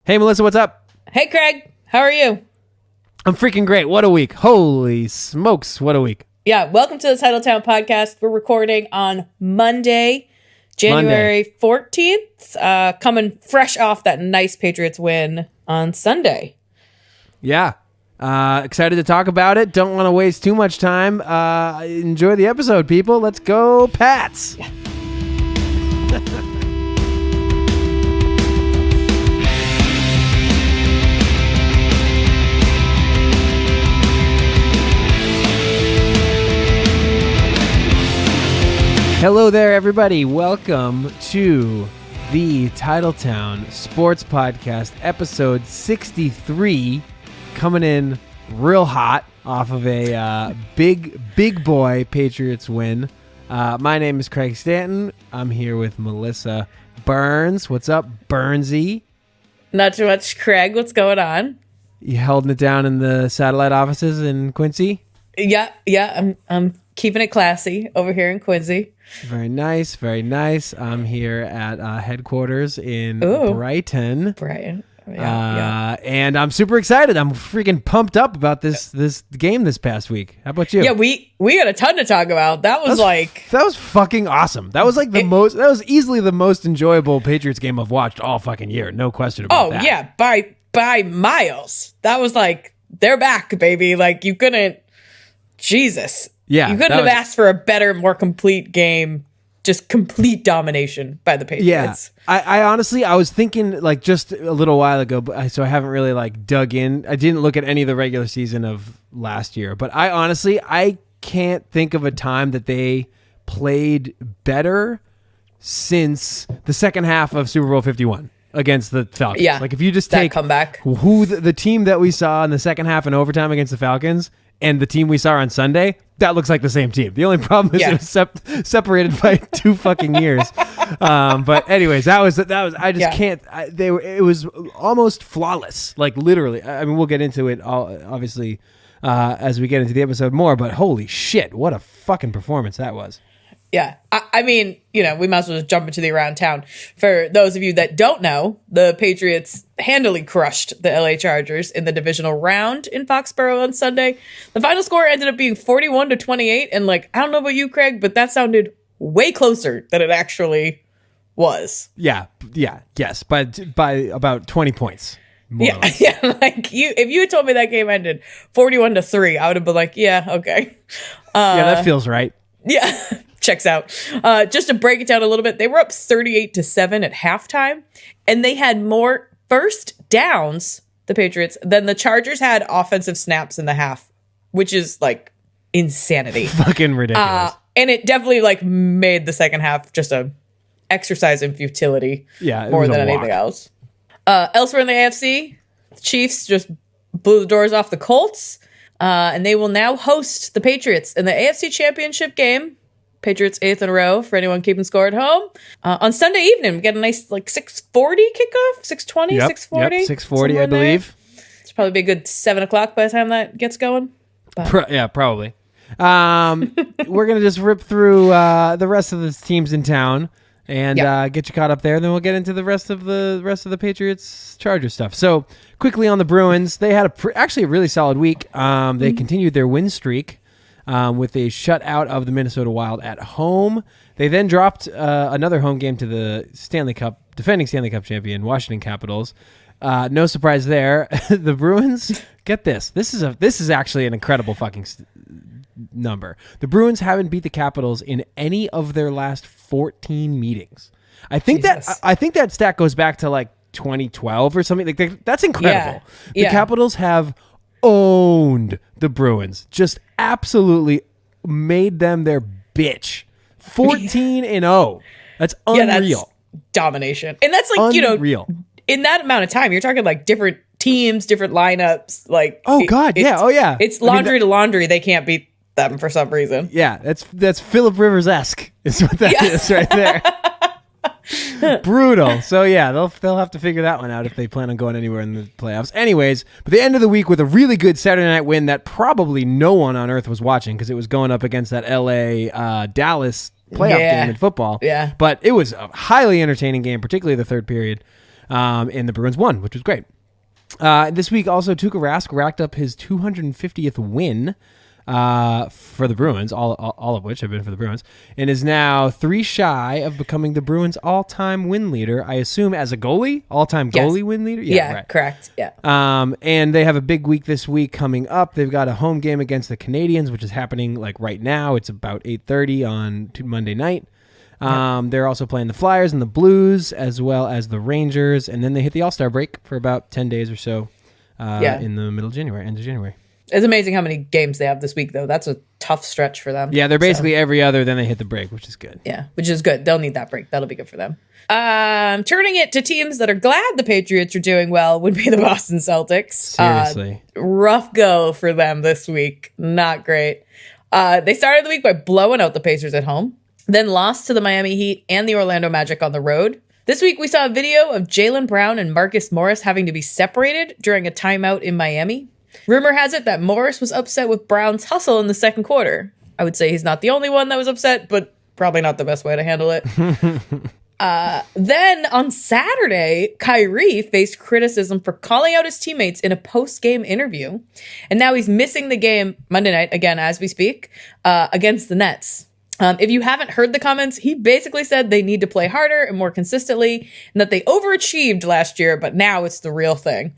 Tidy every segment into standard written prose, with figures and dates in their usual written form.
Hey, Melissa, what's up? Hey, Craig. How are you? I'm freaking great. What a week. Holy smokes. What a week. Yeah, welcome to the Titletown podcast. We're recording on Monday, January 14th, coming fresh off that nice Patriots win on Sunday. Yeah. Excited to talk about it. Don't want to waste too much time. Enjoy the episode, people. Let's go, Pats. Yeah. Hello there, everybody. Welcome to the Titletown Sports Podcast, episode 63, coming in real hot off of a big boy Patriots win. My name is Craig Stanton. I'm here with Melissa Burns. What's up, Burnsy? Not too much, Craig. What's going on? You holding it down in the satellite offices in Quincy? Yeah. I'm keeping it classy over here in Quincy. Very nice, very nice. I'm here at headquarters in Brighton. Brighton. Yeah. And I'm super excited. I'm freaking pumped up about this game this past week. How about you? Yeah, we got a ton to talk about. That was fucking awesome. That was that was easily the most enjoyable Patriots game I've watched all fucking year. No question about that. Oh yeah, by miles. That was they're back, baby. You couldn't. Jesus. Yeah, you couldn't have asked for a better, more complete game. Just complete domination by the Patriots. Yeah, I honestly, I was thinking just a little while ago, but so I haven't really dug in. I didn't look at any of the regular season of last year, but I can't think of a time that they played better since the second half of Super Bowl 51 against the Falcons. Yeah, if you just take comeback, who the team that we saw in the second half in overtime against the Falcons and the team we saw on Sunday, that looks like the same team. The only problem is it was separated by 2 fucking years. But anyways, that was I just can't. It was almost flawless, literally. I mean, we'll get into it obviously as we get into the episode more. But holy shit, what a fucking performance that was. Yeah. I mean, we might as well just jump into the around town. For those of you that don't know, the Patriots handily crushed the LA Chargers in the divisional round in Foxborough on Sunday. The final score ended up being 41-28. And I don't know about you, Craig, but that sounded way closer than it actually was. Yes. By about 20 points. Yeah. If you had told me that game ended 41-3, I would have been like, yeah, okay. Yeah, that feels right. Yeah. Checks out. Just to break it down a little bit, they were up 38-7 at halftime, and they had more first downs, the Patriots, than the Chargers had offensive snaps in the half, which is insanity. Fucking ridiculous. And it definitely made the second half just a exercise in futility. Yeah, more than anything else. Elsewhere in the AFC, the Chiefs just blew the doors off the Colts, and they will now host the Patriots in the AFC Championship game. Patriots 8th in a row for anyone keeping score at home. On Sunday evening, we get a nice 6:40 kickoff, 6:20, 6:40. 6:40, I believe. It's probably be a good 7 o'clock by the time that gets going. Yeah, probably. We're going to just rip through the rest of the teams in town and get you caught up there. Then we'll get into the rest of the Patriots Chargers stuff. So quickly on the Bruins, they had actually a really solid week. They continued their win streak. With a shutout of the Minnesota Wild at home. They then dropped another home game to the defending Stanley Cup champion, Washington Capitals. No surprise there. The Bruins, get this. This is actually an incredible fucking number. The Bruins haven't beat the Capitals in any of their last 14 meetings. I think that stat goes back to 2012 or something. That's incredible. The Capitals have owned the Bruins, just absolutely made them their bitch. 14-0. That's unreal. That's domination. And that's unreal. In that amount of time, you're talking different teams, different lineups. It's laundry to laundry. They can't beat them for some reason. Yeah, that's Phillip Rivers-esque is what that is right there. Brutal. So yeah, they'll have to figure that one out if they plan on going anywhere in the playoffs. Anyways, but the end of the week with a really good Saturday night win that probably no one on earth was watching because it was going up against that LA Dallas playoff game in football. Yeah. But it was a highly entertaining game, particularly the third period. and the Bruins won, which was great. This week also, Tuukka Rask racked up his 250th win for the Bruins, all of which have been for the Bruins, and is now 3 shy of becoming the Bruins' all-time win leader. I assume as a goalie, all-time goalie win leader. Yeah, right. Correct. Yeah. And they have a big week this week coming up. They've got a home game against the Canadiens, which is happening like right now. It's about 8:30 on Monday night. They're also playing the Flyers and the Blues, as well as the Rangers, and then they hit the All-Star break for about 10 days or so in the middle of January, end of January. It's amazing how many games they have this week, though. That's a tough stretch for them. Yeah, they're basically every other, then they hit the break, which is good. Yeah, which is good. They'll need that break. That'll be good for them. Turning it to teams that are glad the Patriots are doing well would be the Boston Celtics. Seriously. Rough go for them this week. Not great. They started the week by blowing out the Pacers at home, then lost to the Miami Heat and the Orlando Magic on the road. This week, we saw a video of Jaylen Brown and Marcus Morris having to be separated during a timeout in Miami. Rumor has it that Morris was upset with Brown's hustle in the second quarter. I would say he's not the only one that was upset, but probably not the best way to handle it. Then on Saturday, Kyrie faced criticism for calling out his teammates in a post-game interview. And now he's missing the game Monday night, again, as we speak, against the Nets. If you haven't heard the comments, he basically said they need to play harder and more consistently, and that they overachieved last year, but now it's the real thing.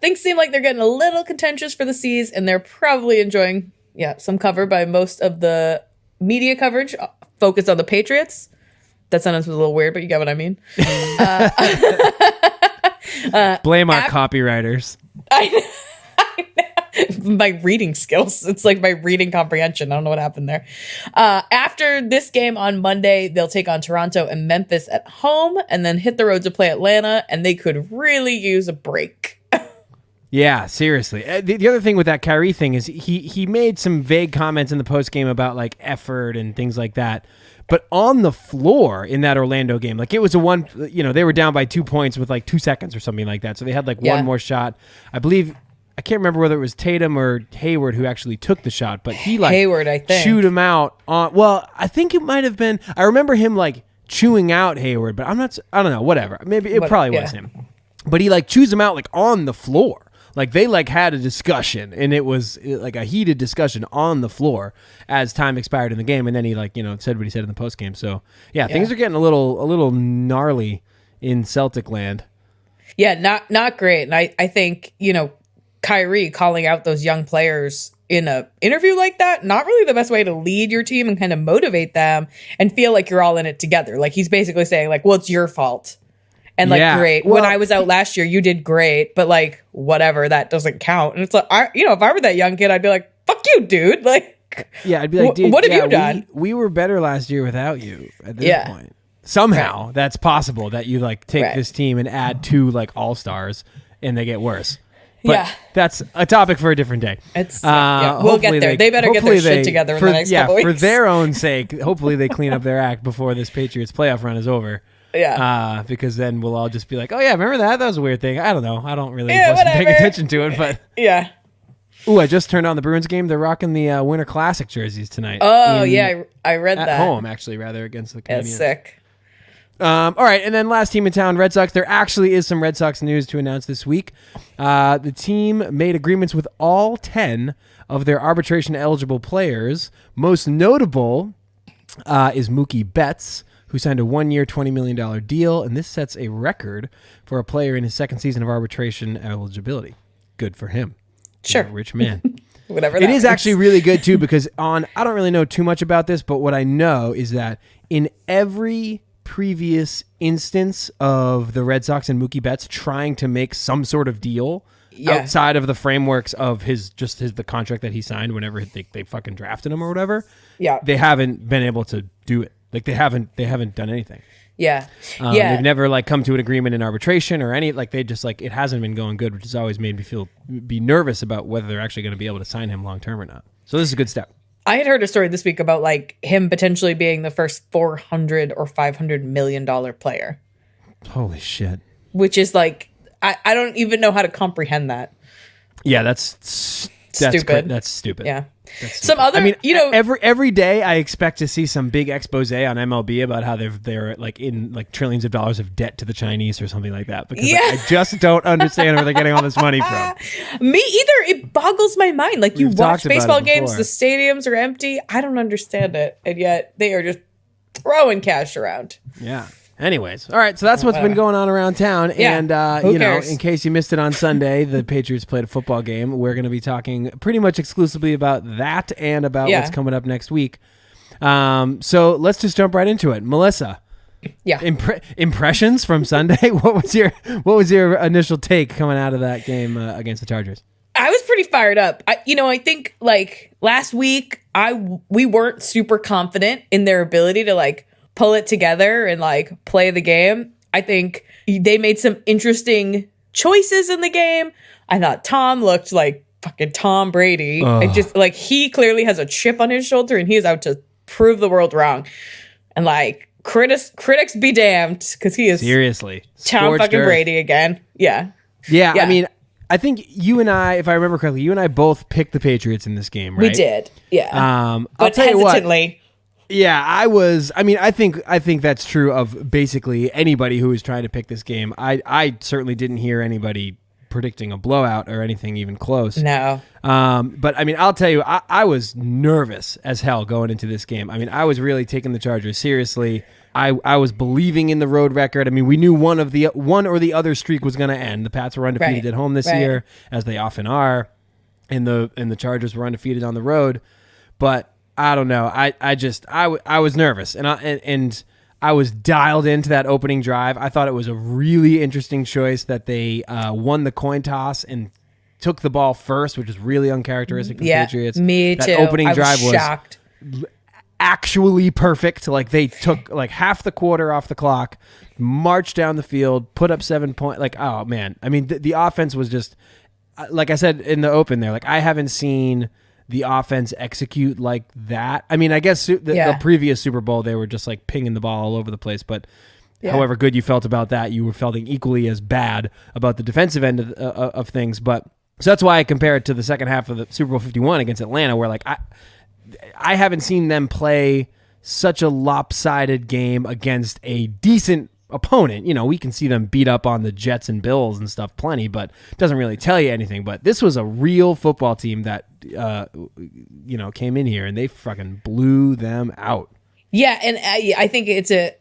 Things seem like they're getting a little contentious for the C's, and they're probably enjoying, some cover by most of the media coverage focused on the Patriots. That sentence was a little weird, but you get what I mean. Blame our copywriters. I know. My reading skills. It's like my reading comprehension. I don't know what happened there. After this game on Monday, they'll take on Toronto and Memphis at home and then hit the road to play Atlanta, and they could really use a break. Yeah, seriously. The other thing with that Kyrie thing is he made some vague comments in the postgame about like effort and things like that. But on the floor in that Orlando game, like it was they were down by 2 points with like 2 seconds or something like that. So they had like one more shot. I can't remember whether it was Tatum or Hayward who actually took the shot, but he like Hayward, I think, chewed him out on. Well, I think it might have been. I remember him like chewing out Hayward, but I don't know. Whatever. Maybe it probably was him. But he like chews him out like on the floor. Like they like had a discussion, and it was like a heated discussion on the floor as time expired in the game, and then he like said what he said in the post game. So things are getting a little gnarly in Celtic land. Yeah, not great. And I think Kyrie calling out those young players in a interview like that, not really the best way to lead your team and kind of motivate them and feel like you're all in it together. Like he's basically saying like, well, it's your fault. And like, great. Well, when I was out last year, you did great, but like, whatever, that doesn't count. And it's like, if I were that young kid, I'd be like, fuck you, dude. Like, yeah, I'd be like, dude, what have you done? We were better last year without you at this point. Somehow that's possible that you like take this team and add 2 like all-stars and they get worse. But that's a topic for a different day. We'll get there. They better get their shit together in the next couple weeks. For their own sake, hopefully they clean up their act before this Patriots playoff run is over. Yeah. Because then we'll all just be like, oh yeah, remember that? That was a weird thing. I don't know. I don't really wasn't paying attention to it, but yeah. Ooh, I just turned on the Bruins game. They're rocking the Winter Classic jerseys tonight. Oh yeah, I read that. At home, actually, rather against the Canadiens. That's sick. All right, and then last team in town, Red Sox. There actually is some Red Sox news to announce this week. The team made agreements with all 10 of their arbitration-eligible players. Most notable is Mookie Betts, who signed a 1-year, $20 million deal, and this sets a record for a player in his second season of arbitration eligibility. Good for him. Sure. Rich man. Whatever. It is actually really good, too, because I don't really know too much about this, but what I know is that in every previous instance of the Red Sox and Mookie Betts trying to make some sort of deal outside of the frameworks of the contract that he signed whenever they fucking drafted him or whatever. Yeah. They haven't been able to do it. Like they haven't done anything. Yeah. They've never like come to an agreement in arbitration or any, like they just like, it hasn't been going good, which has always made me be nervous about whether they're actually going to be able to sign him long term or not. So this is a good step. I had heard a story this week about like him potentially being the first $400 or $500 million player. Holy shit. Which is like, I don't even know how to comprehend that. Yeah, that's stupid. That's stupid. Yeah. Some other, every day I expect to see some big expose on MLB about how they're like in like trillions of dollars of debt to the Chinese or something like that, because I just don't understand where they're getting all this money from. Me either. It boggles my mind. Like, you watch baseball games, the stadiums are empty. I don't understand it, and yet they are just throwing cash around. Yeah. Anyways, all right, so that's what's been going on around town. Yeah, and, in case you missed it on Sunday, the Patriots played a football game. We're going to be talking pretty much exclusively about that and about what's coming up next week. So let's just jump right into it. Melissa, impressions from Sunday? What was your initial take coming out of that game against the Chargers? I was pretty fired up. I think, like, last week, we weren't super confident in their ability to, like, pull it together and like play the game. I think they made some interesting choices in the game. I thought Tom looked like fucking Tom Brady. It just like, he clearly has a chip on his shoulder and he is out to prove the world wrong. And like, critics be damned, because he is seriously Tom fucking Brady again. Yeah. I mean, I think you and I, if I remember correctly, you and I both picked the Patriots in this game, right? We did. Yeah. But I'll tell hesitantly. You what, yeah, I think that's true of basically anybody who is trying to pick this game. I certainly didn't hear anybody predicting a blowout or anything even close. No. But I mean, I'll tell you, I was nervous as hell going into this game. I mean, I was really taking the Chargers seriously. I was believing in the road record. I mean, we knew one or the other streak was going to end. The Pats were undefeated at home this year, as they often are, and the Chargers were undefeated on the road. But I don't know. I was nervous, and I was dialed into that opening drive. I thought it was a really interesting choice that they won the coin toss and took the ball first, which is really uncharacteristic for the Patriots. Me that too. Opening drive was shocked. Actually perfect. Like, they took like half the quarter off the clock, marched down the field, put up 7 points. Like, oh man. I mean, the offense was just, like I said in the open there, like, I haven't seen the offense execute like that. I mean, I guess the previous Super Bowl, they were just like pinging the ball all over the place. But however good you felt about that, you were feeling equally as bad about the defensive end of things. But so that's why I compare it to the second half of the Super Bowl 51 against Atlanta, where like I haven't seen them play such a lopsided game against a decent opponent. You know, we can see them beat up on the Jets and Bills and stuff plenty, but it doesn't really tell you anything. But this was a real football team that came in here and they fucking blew them out. Yeah, and I think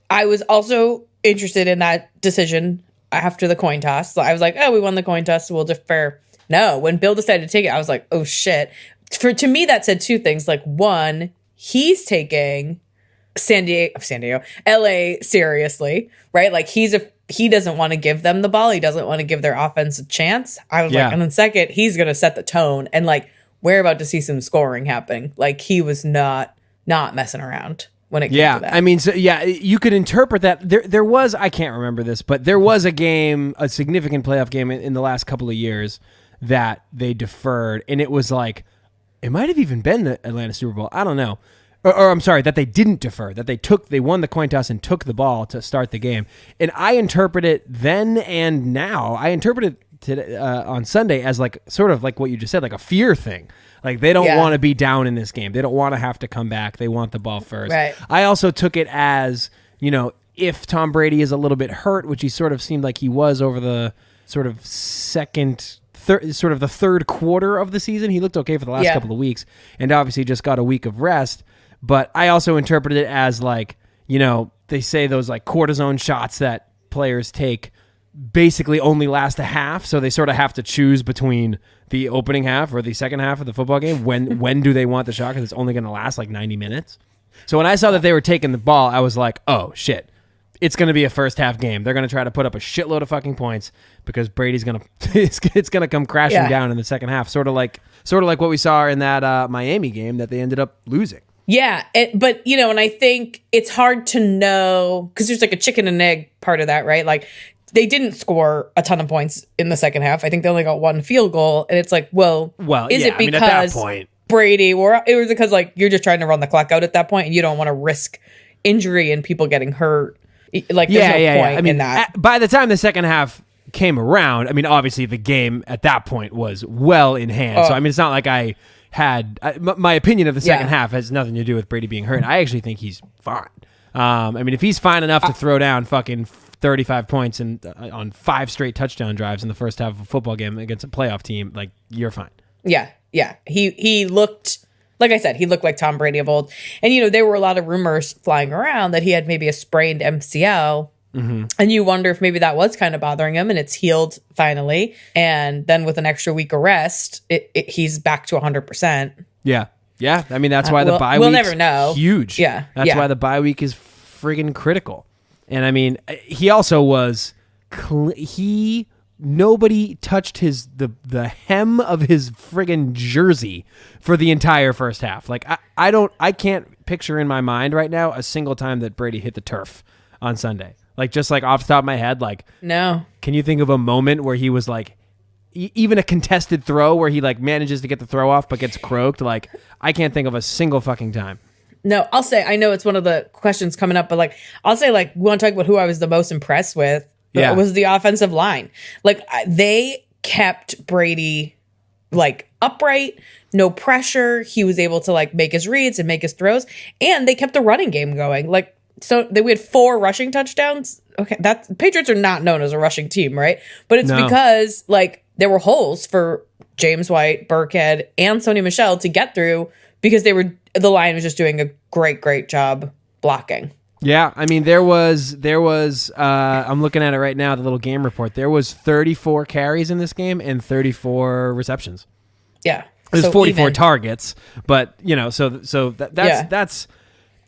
I was also interested in that decision after the coin toss. So I was like, oh, we won the coin toss, so we'll defer. No, when Bill decided to take it, I was like, oh shit. To me, that said two things. Like, one, he's taking LA seriously, right? Like, he doesn't want to give them the ball. He doesn't want to give their offense a chance. I was like, and then second, he's going to set the tone, and like, we're about to see some scoring happening. Like, he was not messing around when it came to that. I mean, so you could interpret that. There was, I can't remember this, but there was a significant playoff game in the last couple of years that they deferred, and it was like, it might have even been the Atlanta Super Bowl. I don't know. Or I'm sorry, that they didn't defer, that they won the coin toss and took the ball to start the game. And I interpret it then and now. I interpret it today, on Sunday as like sort of like what you just said, like a fear thing. Like, they don't want to be down in this game. They don't want to have to come back. They want the ball first. Right. I also took it as, if Tom Brady is a little bit hurt, which he sort of seemed like he was over the sort of the third quarter of the season. He looked okay for the last couple of weeks, and obviously just got a week of rest. But I also interpreted it as like, they say those like cortisone shots that players take basically only last a half. So they sort of have to choose between the opening half or the second half of the football game. When do they want the shot? Because it's only going to last like 90 minutes. So when I saw that they were taking the ball, I was like, oh shit. It's going to be a first half game. They're going to try to put up a shitload of fucking points because Brady's going to it's going to come crashing down in the second half. Sort of like what we saw in that Miami game that they ended up losing. Yeah, but and I think it's hard to know because there's like a chicken and egg part of that, right? Like, they didn't score a ton of points in the second half. I think they only got one field goal, and it's like, is it because at that point, Brady, or it was because like you're just trying to run the clock out at that point, and you don't want to risk injury and people getting hurt. Like, there's no point in that. By the time the second half came around, I mean, obviously the game at that point was well in hand. So I mean, it's not like I my opinion of the second Yeah. half has nothing to do with Brady being hurt. I actually think he's fine. I mean, if he's fine enough to throw down fucking 35 points and on 5 straight touchdown drives in the first half of a football game against a playoff team, like, you're fine. Yeah. He looked, like I said, he looked like Tom Brady of old. And, there were a lot of rumors flying around that he had maybe a sprained MCL. Mm-hmm. And you wonder if maybe that was kind of bothering him and it's healed finally. And then with an extra week of rest, he's back to 100%. Yeah. Yeah. I mean, that's why the bye week we'll never know. Huge. Yeah. That's why the bye week is friggin' critical. And I mean, he also was, nobody touched the hem of his friggin' jersey for the entire first half. Like, I can't picture in my mind right now a single time that Brady hit the turf on Sunday. Like, just like off the top of my head, like, no. Can you think of a moment where he was like, even a contested throw where he like manages to get the throw off but gets croaked? Like, I can't think of a single fucking time. No, I'll say, I know it's one of the questions coming up, but like, I'll say, like, we want to talk about who I was the most impressed with. Yeah. Was the offensive line. Like, they kept Brady like upright, no pressure. He was able to like make his reads and make his throws, and they kept the running game going. Like, so we had 4 rushing touchdowns. Okay, Patriots are not known as a rushing team, right? But it's because like there were holes for James White, Burkhead, and Sony Michel to get through because the line was just doing a great job blocking. Yeah, I mean there was I'm looking at it right now, the little game report. There was 34 carries in this game and 34 receptions. Yeah. There's 44 targets, but that's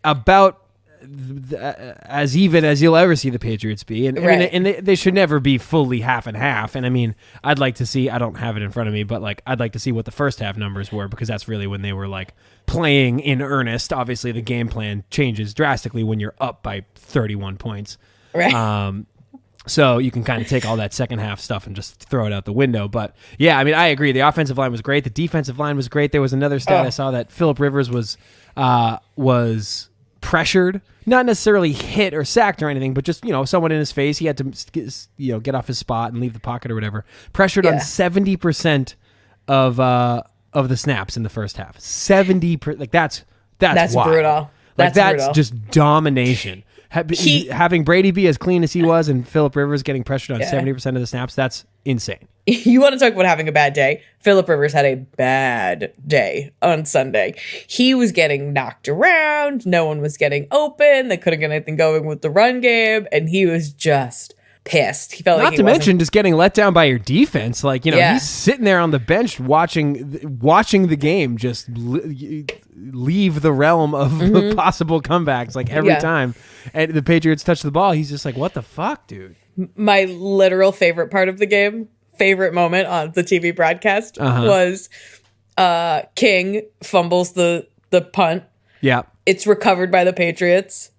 about as even as you'll ever see the Patriots be, and right. I mean, they should never be fully half and half. And I mean, I'd like to see. I don't have it in front of me, but like I'd like to see what the first half numbers were, because that's really when they were like playing in earnest. Obviously, the game plan changes drastically when you're up by 31 points. Right. So you can kind of take all that second half stuff and just throw it out the window. But yeah, I mean, I agree. The offensive line was great. The defensive line was great. There was another stat I saw that Phillip Rivers was pressured, not necessarily hit or sacked or anything, but just, someone in his face. He had to, get off his spot and leave the pocket or whatever. Pressured on 70% of the snaps in the first half. 70%. Like that's wild. Brutal. That's brutal. Just domination. Having Brady be as clean as he was and Phillip Rivers getting pressured on 70% of the snaps, that's insane. You want to talk about having a bad day? Phillip Rivers had a bad day on Sunday. He was getting knocked around. No one was getting open. They couldn't get anything going with the run game. And he was just pissed. He felt not like he to wasn't... mention just getting let down by your defense. Like, he's sitting there on the bench watching the game just leave the realm of the possible comebacks like every time. And the Patriots touch the ball. He's just like, what the fuck, dude? My literal favorite part of the game, favorite moment on the TV broadcast was King fumbles the punt. Yeah. It's recovered by the Patriots.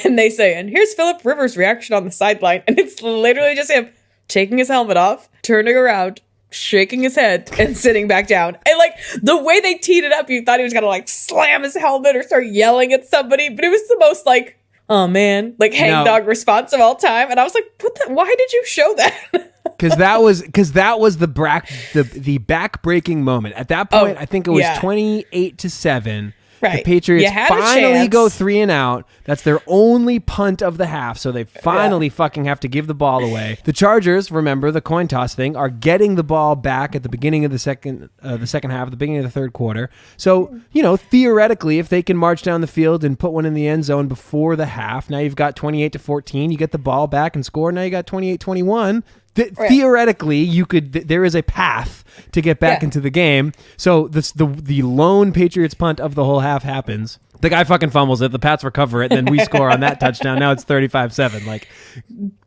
And they say, and here's Phillip Rivers' reaction on the sideline. And it's literally just him taking his helmet off, turning around, shaking his head, and sitting back down. And like the way they teed it up, you thought he was going to like slam his helmet or start yelling at somebody. But it was the most like, oh man, like hangdog response of all time. And I was like, why did you show that? Because that was the back-breaking moment. At that point, I think it was 28-7. Right. The Patriots finally go 3 and out. That's their only punt of the half, so they finally fucking have to give the ball away. The Chargers, remember the coin toss thing, are getting the ball back at the beginning of the second half, the beginning of the third quarter. So, theoretically, if they can march down the field and put one in the end zone before the half, now you've got 28-14. You get the ball back and score. Now you got 28-21. Theoretically, you could. There is a path to get back into the game. So the lone Patriots punt of the whole half happens. The guy fucking fumbles it. The Pats recover it. Then we score on that touchdown. Now it's 35-7. Like,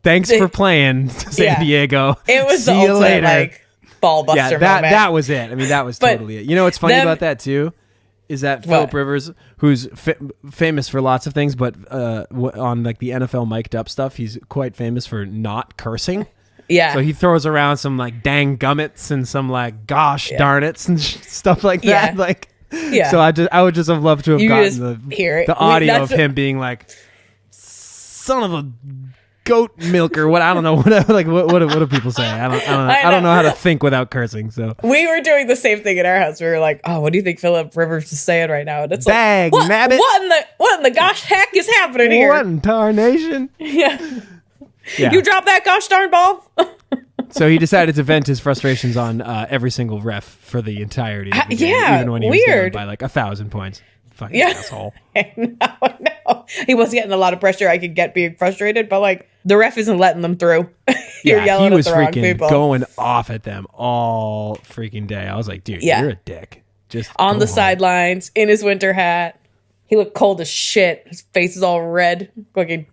thanks for playing, San Diego. It was See the you ultimate later. like ball buster moment. That was it. I mean, that was totally it. You know what's funny about that too? Is that Phillip Rivers, who's famous for lots of things, but on like the NFL mic'd up stuff, he's quite famous for not cursing. Yeah. So he throws around some like dang gummits and some like gosh darn it's and stuff like that. Yeah. Like, so I would just have loved to have gotten the audio of him being like, son of a goat milker. What I don't know. What do people say? I don't know how to think without cursing. So we were doing the same thing in our house. We were like, "Oh, what do you think Philip Rivers is saying right now?" And it's Bag, like, nabbit. what in the gosh heck is happening here? What in tarnation? Yeah. Yeah. You dropped that gosh darn ball. So he decided to vent his frustrations on every single ref for the entirety of the game, yeah, even when he was down by like 1,000 points. Fucking asshole. No. He was getting a lot of pressure. I could get being frustrated, but like the ref isn't letting them through. You're yelling he was at the wrong freaking people. going off at them all freaking day. I was like, dude, you're a dick. Just on the home. sidelines in his winter hat. He looked cold as shit. His face is all red, like he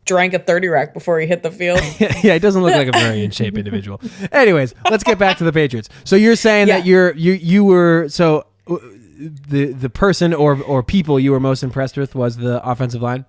drank a 30 rack before he hit the field. Yeah, he doesn't look like a very in shape individual. Anyways, let's get back to the Patriots. So you're saying that you were so the person or people you were most impressed with was the offensive line?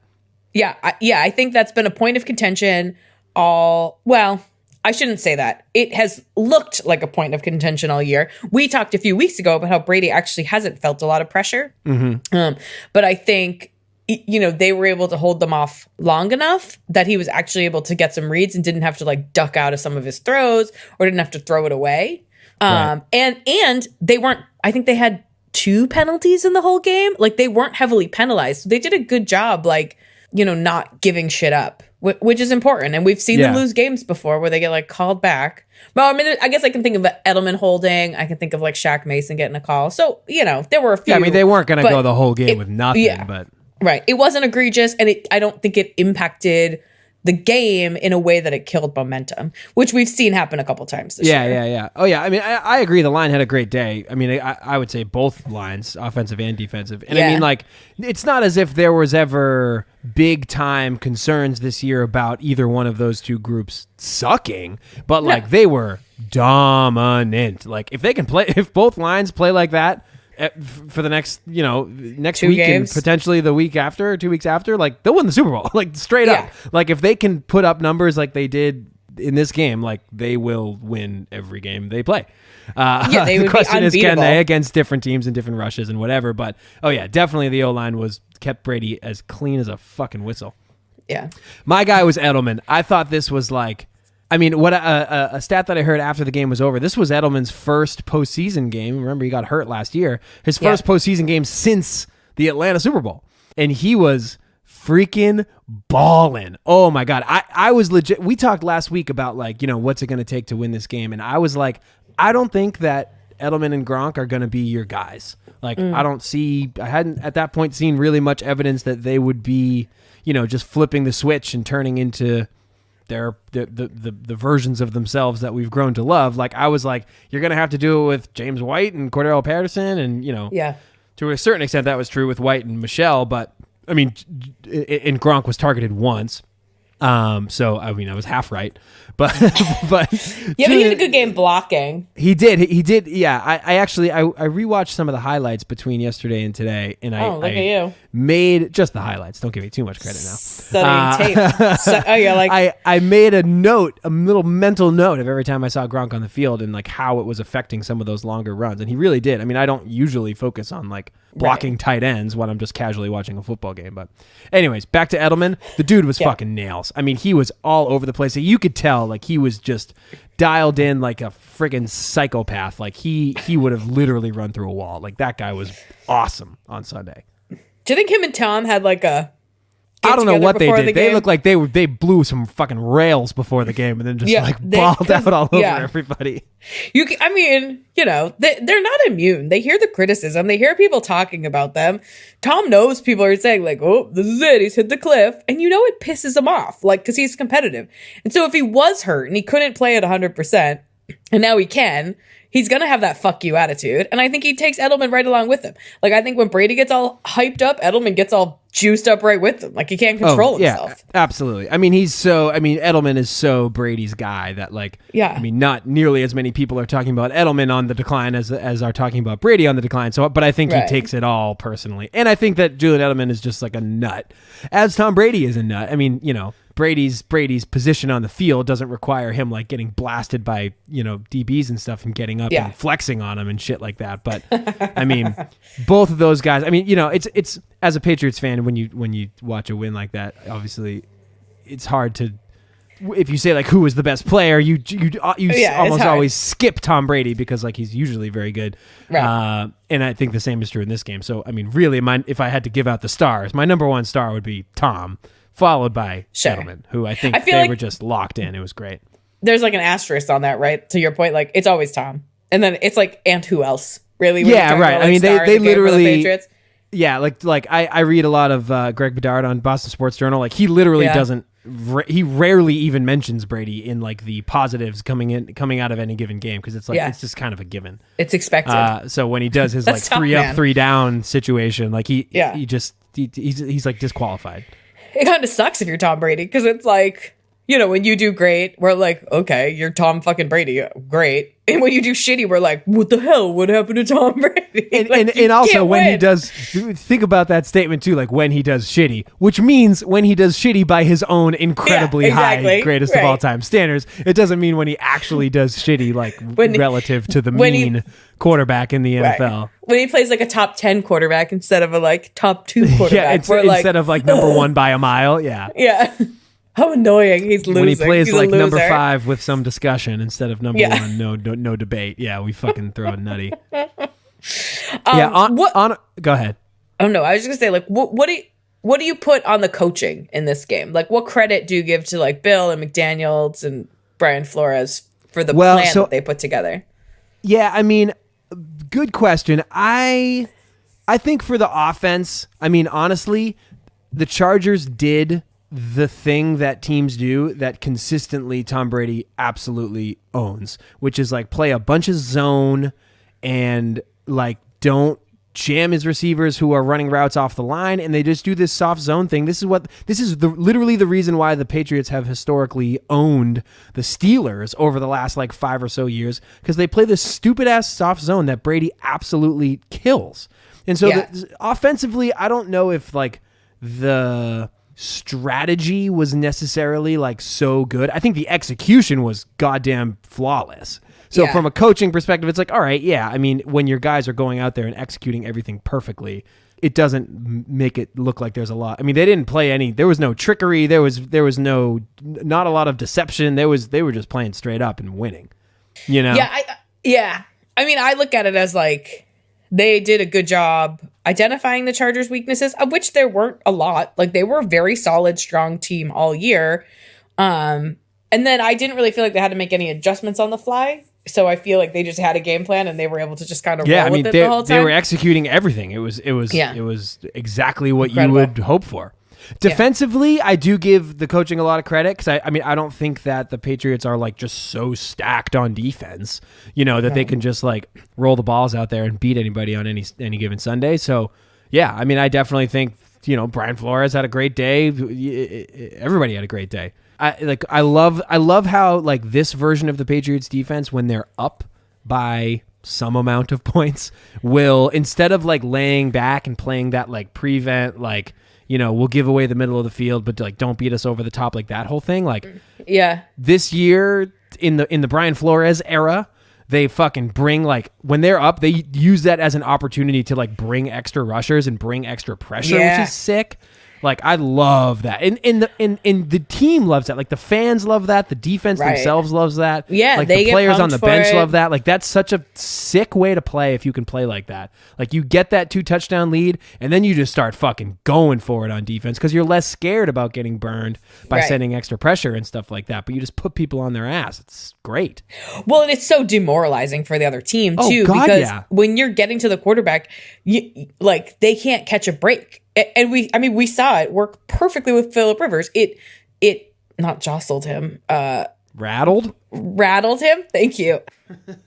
Yeah, I think that's been a point of contention well, I shouldn't say that. It has looked like a point of contention all year. We talked a few weeks ago about how Brady actually hasn't felt a lot of pressure. But I think, they were able to hold them off long enough that he was actually able to get some reads and didn't have to like duck out of some of his throws or didn't have to throw it away. Right. And they weren't, I think they had 2 penalties in the whole game. Like they weren't heavily penalized. So they did a good job, like, not giving shit up, which is important. And we've seen them lose games before where they get like called back. Well, I mean, I guess I can think of Edelman holding. I can think of like Shaq Mason getting a call. So, there were a few. Yeah, I mean, they weren't going to go the whole game with nothing, but. Right. It wasn't egregious, and I don't think it impacted the game in a way that it killed momentum, which we've seen happen a couple times this year. Yeah. Oh, yeah. I mean, I agree. The line had a great day. I mean, I would say both lines, offensive and defensive. And I mean, like, it's not as if there was ever big-time concerns this year about either one of those two groups sucking, but, like, they were dominant. Like, if they can play, if both lines play like that, for the next week games. and potentially the week after or 2 weeks after, like they'll win the Super Bowl, like straight up. Like if they can put up numbers like they did in this game, like they will win every game they play. They would the question be is, unbeatable. can they against different teams and different rushes and whatever? But definitely the O-line kept Brady as clean as a fucking whistle. Yeah. My guy was Edelman. I thought this was like, I mean, what a stat that I heard after the game was over. This was Edelman's first postseason game. Remember, he got hurt last year. His first postseason game since the Atlanta Super Bowl. And he was freaking balling. Oh, my God. I was legit. We talked last week about, like, what's it going to take to win this game. And I was like, I don't think that Edelman and Gronk are going to be your guys. Like, I hadn't at that point seen really much evidence that they would be, just flipping the switch and turning into the versions of themselves that we've grown to love. Like I was like, you're gonna have to do it with James White and Cordero Patterson, and to a certain extent that was true with White and Michelle. But I mean, and Gronk was targeted once, so I mean I was half right, but but he had a good game blocking. He did. Yeah, I actually rewatched some of the highlights between yesterday and today, and I look at you. Made just the highlights. Don't give me too much credit now. Studying tape. I made a little mental note of every time I saw Gronk on the field and like how it was affecting some of those longer runs, and he really did. I mean, I don't usually focus on like blocking tight ends when I'm just casually watching a football game, but anyways, back to Edelman. The dude was fucking nails. I mean, he was all over the place. You could tell like he was just dialed in like a friggin' psychopath. Like he would have literally run through a wall. Like that guy was awesome on Sunday. Do you think him and Tom had like a I don't know what they did. They game? looked like they blew some fucking rails before the game and then just balled out all over everybody. I mean, they're not immune. They hear the criticism. They hear people talking about them. Tom knows people are saying like, oh, this is it. He's hit the cliff. And it pisses him off, like, because he's competitive. And so if he was hurt and he couldn't play at 100%, and now he can, he's going to have that fuck you attitude. And I think he takes Edelman right along with him. Like, I think when Brady gets all hyped up, Edelman gets all juiced up right with him. Like, he can't control himself. Yeah, absolutely. I mean, Edelman is so Brady's guy that, like, I mean, not nearly as many people are talking about Edelman on the decline as are talking about Brady on the decline. So, but I think he takes it all personally. And I think that Julian Edelman is just like a nut, as Tom Brady is a nut. I mean, Brady's position on the field doesn't require him like getting blasted by DBs and stuff and getting up and flexing on them and shit like that. But I mean, both of those guys. I mean, it's as a Patriots fan when you watch a win like that, obviously, it's hard to if you say like who was the best player, you almost hard. always skip Tom Brady because like he's usually very good. Right. And I think the same is true in this game. So I mean, really, if I had to give out the stars, my number one star would be Tom, followed by Sure. Gettleman, who I think I feel they like- were just locked in. It was great. There's like an asterisk on that, right? To your point, like it's always Tom, and then it's like, and who else? Really? When you're Yeah, talking right. about, I like, mean, star of they the game for the literally- Patriots. Yeah, like I read a lot of Greg Bedard on Boston Sports Journal. Like he literally Yeah. doesn't. He rarely even mentions Brady in like the positives coming out of any given game because it's like Yeah. it's just kind of a given. It's expected. So when he does his like That's tough, 3 up, man. 3 down situation, like Yeah. he's like disqualified. It kind of sucks if you're Tom Brady because it's like, you know, when you do great, we're like, okay, you're Tom fucking Brady, great. And when you do shitty, we're like, what the hell? What happened to Tom Brady? And, Like, you and also can't when he win. does, think about that statement too, like when he does shitty, which means when he does shitty by his own incredibly high exactly. greatest of Right. all time standards. It doesn't mean when he actually does shitty, like relative to the when he- mean quarterback in the Right. NFL. When he plays like a top 10 quarterback instead of a like top 2 quarterback, Yeah, we're like, instead of like number one by a mile. Yeah. yeah. How annoying. He's losing. When he plays He's a like number loser. 5 with some discussion instead of number Yeah. 1, no debate. Yeah, we fucking throw a nutty. Yeah, go ahead. Oh no, I was just gonna say, like, what do you put on the coaching in this game? Like, what credit do you give to like Bill and McDaniels and Brian Flores for the plan that they put together? Yeah, I mean, good question. I think for the offense, I mean, honestly, the Chargers did the thing that teams do that consistently Tom Brady absolutely owns, which is like play a bunch of zone and like don't jam his receivers who are running routes off the line, and they just do this soft zone thing. This is literally the reason why the Patriots have historically owned the Steelers over the last like 5 or so years, because they play this stupid ass soft zone that Brady absolutely kills. And so Yeah. offensively, I don't know if like the strategy was necessarily like so good. I think the execution was goddamn flawless. So Yeah. from a coaching perspective, it's like, all right, yeah. I mean, when your guys are going out there and executing everything perfectly, it doesn't make it look like there's a lot. I mean, they didn't play any. There was no trickery. There was not a lot of deception. They were just playing straight up and winning. You know? Yeah. I mean, I look at it as like they did a good job identifying the Chargers' weaknesses, of which there weren't a lot. Like they were a very solid, strong team all year. And then I didn't really feel like they had to make any adjustments on the fly. So I feel like they just had a game plan and they were able to just kind of roll with it the whole time. they were executing everything. It was exactly what Incredible. you would hope for. Defensively, I do give the coaching a lot of credit because I don't think that the Patriots are like just so stacked on defense, you know, that they can just like roll the balls out there and beat anybody on any given Sunday. So yeah, I mean, I definitely think, you know, Brian Flores had a great day. Everybody had a great day. I love how like this version of the Patriots defense, when they're up by some amount of points, will, instead of like laying back and playing that like prevent, like, you know, we'll give away the middle of the field, but like don't beat us over the top, like that whole thing. Like this year in the Brian Flores era, they fucking bring, like, when they're up, they use that as an opportunity to like bring extra rushers and bring extra pressure, which is sick. Like, I love that. And the team loves that. Like, the fans love that. The defense themselves loves that. Yeah, like they the get players on pumped the for bench it. love that. Like, that's such a sick way to play if you can play like that. Like, you get that 2-touchdown lead, and then you just start fucking going for it on defense because you're less scared about getting burned by sending extra pressure and stuff like that. But you just put people on their ass. It's great. Well, and it's so demoralizing for the other team too, because when you're getting to the quarterback, like they can't catch a break. And we saw it work perfectly with Phillip Rivers. It not jostled him, rattled him. Thank you.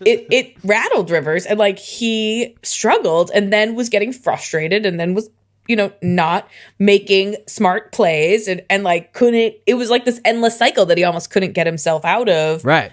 It rattled Rivers, and like he struggled, and then was getting frustrated, and then was, you know, not making smart plays, and like couldn't. It was like this endless cycle that he almost couldn't get himself out of. Right.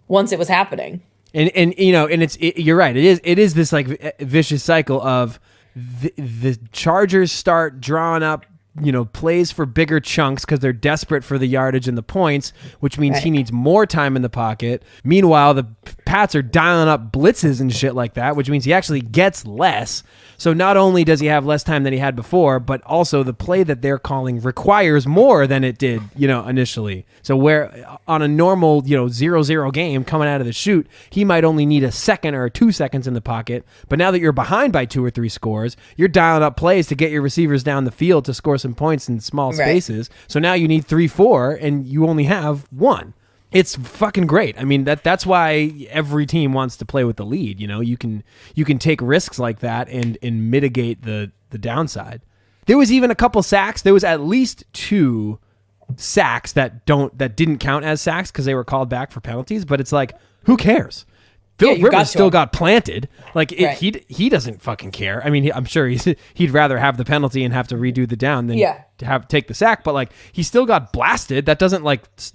Once it was happening. And you know, and you're right. It is this like vicious cycle of the Chargers start drawing up, you know, plays for bigger chunks because they're desperate for the yardage and the points, which means he needs more time in the pocket. Meanwhile, the Pats are dialing up blitzes and shit like that, which means he actually gets less. So not only does he have less time than he had before, but also the play that they're calling requires more than it did, initially. So where on a normal, 0-0 game coming out of the chute, he might only need a second or 2 seconds in the pocket. But now that you're behind by 2 or 3 scores, you're dialing up plays to get your receivers down the field to score some points in small spaces. So now you need 3-4 and you only have 1. It's fucking great. I mean, that's why every team wants to play with the lead. You can take risks like that and mitigate the downside. There was even a couple sacks. There was at least 2 sacks that didn't count as sacks because they were called back for penalties. But it's like, who cares? Phil Rivers still got planted. Like he doesn't fucking care. I mean, I'm sure he'd rather have the penalty and have to redo the down than to take the sack. But like, he still got blasted. That doesn't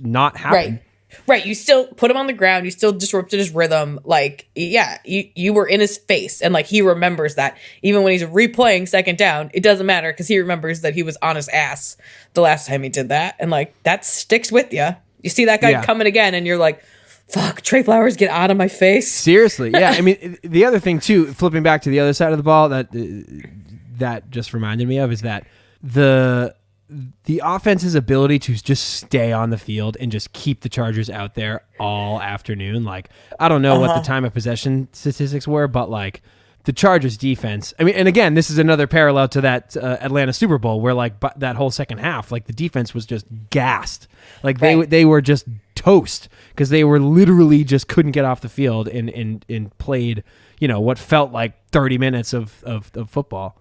not happen. Right. You still put him on the ground. You still disrupted his rhythm. Like, yeah, you were in his face. And like, he remembers that. Even when he's replaying second down, it doesn't matter because he remembers that he was on his ass the last time he did that. And like, that sticks with you. You see that guy coming again and you're like, fuck, Trey Flowers, get out of my face. Seriously. Yeah. I mean, the other thing too, flipping back to the other side of the ball that just reminded me of is that the offense's ability to just stay on the field and just keep the Chargers out there all afternoon. Like, I don't know what the time of possession statistics were, but like the Chargers defense, I mean, and again, this is another parallel to that Atlanta Super Bowl where like that whole second half, like the defense was just gassed. Like they were just toast because they were literally just couldn't get off the field and played, what felt like 30 minutes of football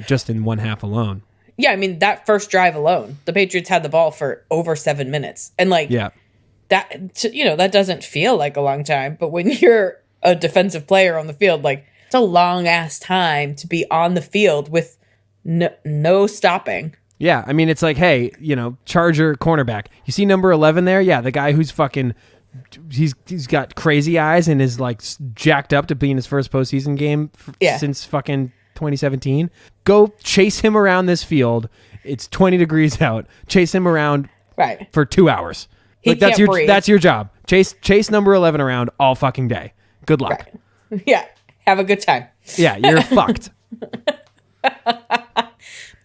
just in one half alone. Yeah, I mean, that first drive alone, the Patriots had the ball for over 7 minutes. And like, that doesn't feel like a long time. But when you're a defensive player on the field, like, it's a long ass time to be on the field with no stopping. Yeah, I mean, it's like, hey, Charger cornerback. You see number 11 there? Yeah, the guy who's fucking, he's got crazy eyes and is like jacked up to be in his first postseason game since fucking 2017. Go chase him around this field. It's 20 degrees out. Chase him around for 2 hours. Like that's your job. Chase number 11 around all fucking day. Good luck. Right. Yeah. Have a good time. Yeah, you're fucked. It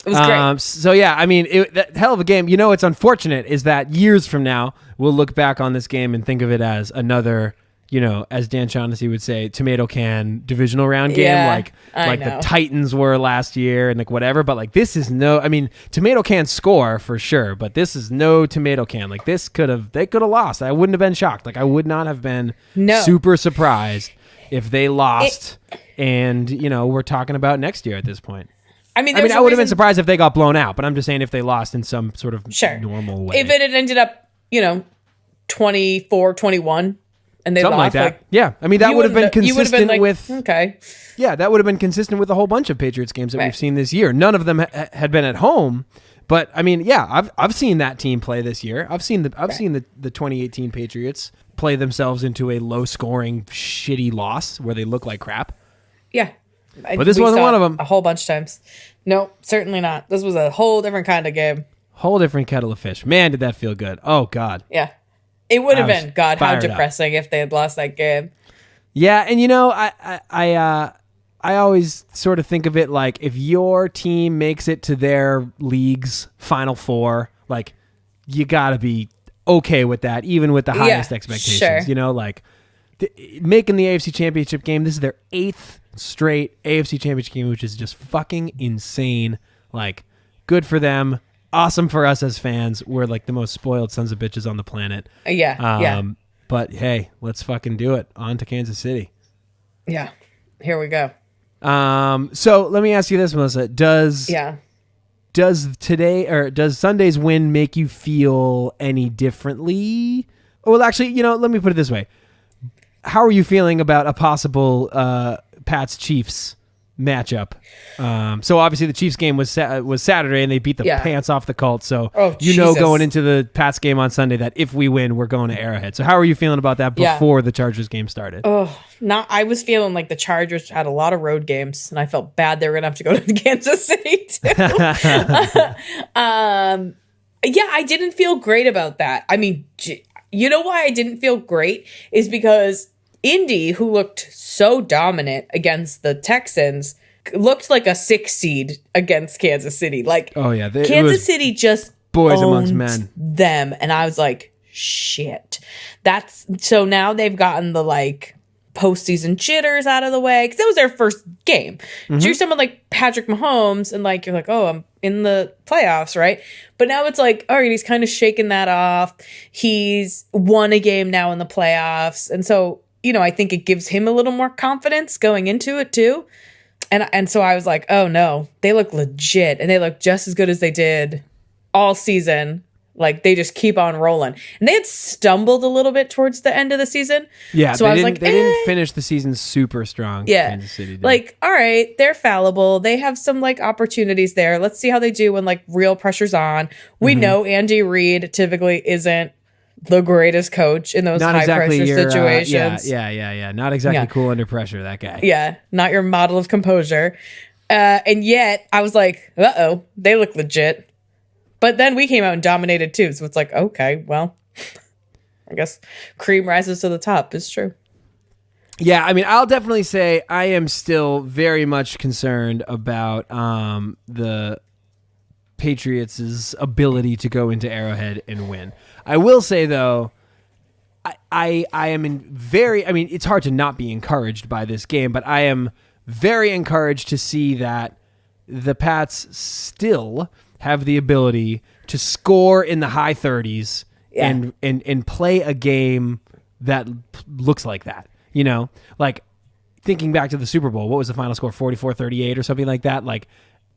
was great. So yeah, I mean, that hell of a game. What's unfortunate is that years from now, we'll look back on this game and think of it as another, as Dan Shaughnessy would say, tomato can divisional round game, like the Titans were last year and like whatever. But like this is tomato can score for sure, but this is no tomato can. Like they could have lost. I wouldn't have been shocked. Like I would not have been super surprised if they lost. And we're talking about next year at this point. I would have been surprised if they got blown out, but I'm just saying if they lost in some sort of normal way. If it had ended up, 24-21 and they something lost, like that. Yeah. I mean, that would have been consistent with... Okay. Yeah, that would have been consistent with a whole bunch of Patriots games that we've seen this year. None of them had been at home, but I mean, yeah, I've seen that team play this year. I've seen the 2018 Patriots play themselves into a low-scoring, shitty loss where they look like crap. Yeah. But this wasn't one of them. A whole bunch of times. No, certainly not. This was a whole different kind of game. Whole different kettle of fish. Man, did that feel good. Oh, God. Yeah. It would have been, God, how depressing if they had lost that game. Yeah, and I always sort of think of it like if your team makes it to their league's Final Four, like you got to be okay with that, even with the highest expectations. Sure. Making the AFC Championship game, this is their 8th straight AFC Championship game, which is just fucking insane. Like, good for them. Awesome for us as fans. We're like the most spoiled sons of bitches on the planet. Yeah. But hey, let's fucking do it. On to Kansas City. Yeah. Here we go. So let me ask you this, Melissa. Does Sunday's win make you feel any differently? Well, actually, let me put it this way. How are you feeling about a possible Pats-Chiefs matchup? So obviously the Chiefs game was Saturday and they beat the pants off the Colts. So going into the Pats game on Sunday that if we win, we're going to Arrowhead. So how are you feeling about that before the Chargers game started? I was feeling like the Chargers had a lot of road games and I felt bad they were going to have to go to Kansas City too. I didn't feel great about that. I mean, you know why I didn't feel great is because Indy, who looked so dominant against the Texans, looked like a 6 seed against Kansas City. Like, oh yeah, Kansas City just boys amongst owned men them, and I was like, shit. That's so now they've gotten the like postseason jitters out of the way because that was their first game. So you're someone like Patrick Mahomes, and like you're like, oh, I'm in the playoffs, right? But now it's like, all right, he's kind of shaking that off. He's won a game now in the playoffs, and so I think it gives him a little more confidence going into it too. And so I was like, oh no, they look legit, and they look just as good as they did all season. Like they just keep on rolling, and they had stumbled a little bit towards the end of the season. Yeah, so I was like, they didn't finish the season super strong. Yeah, Kansas City did. Like, all right, they're fallible. They have some like opportunities there. Let's see how they do when like real pressure's on. We know Andy Reid typically isn't the greatest coach in those high pressure situations. Yeah. Not exactly cool under pressure, that guy. Yeah, not your model of composure. And yet I was like, uh-oh, they look legit. But then we came out and dominated too. So it's like, okay, well, I guess cream rises to the top. It's true. Yeah, I mean, I'll definitely say I am still very much concerned about the Patriots' ability to go into Arrowhead and win. I will say, though, I am it's hard to not be encouraged by this game, but I am very encouraged to see that the Pats still have the ability to score in the high 30s and play a game that looks like that. Like thinking back to the Super Bowl, what was the final score? 44-38 or something like that. Like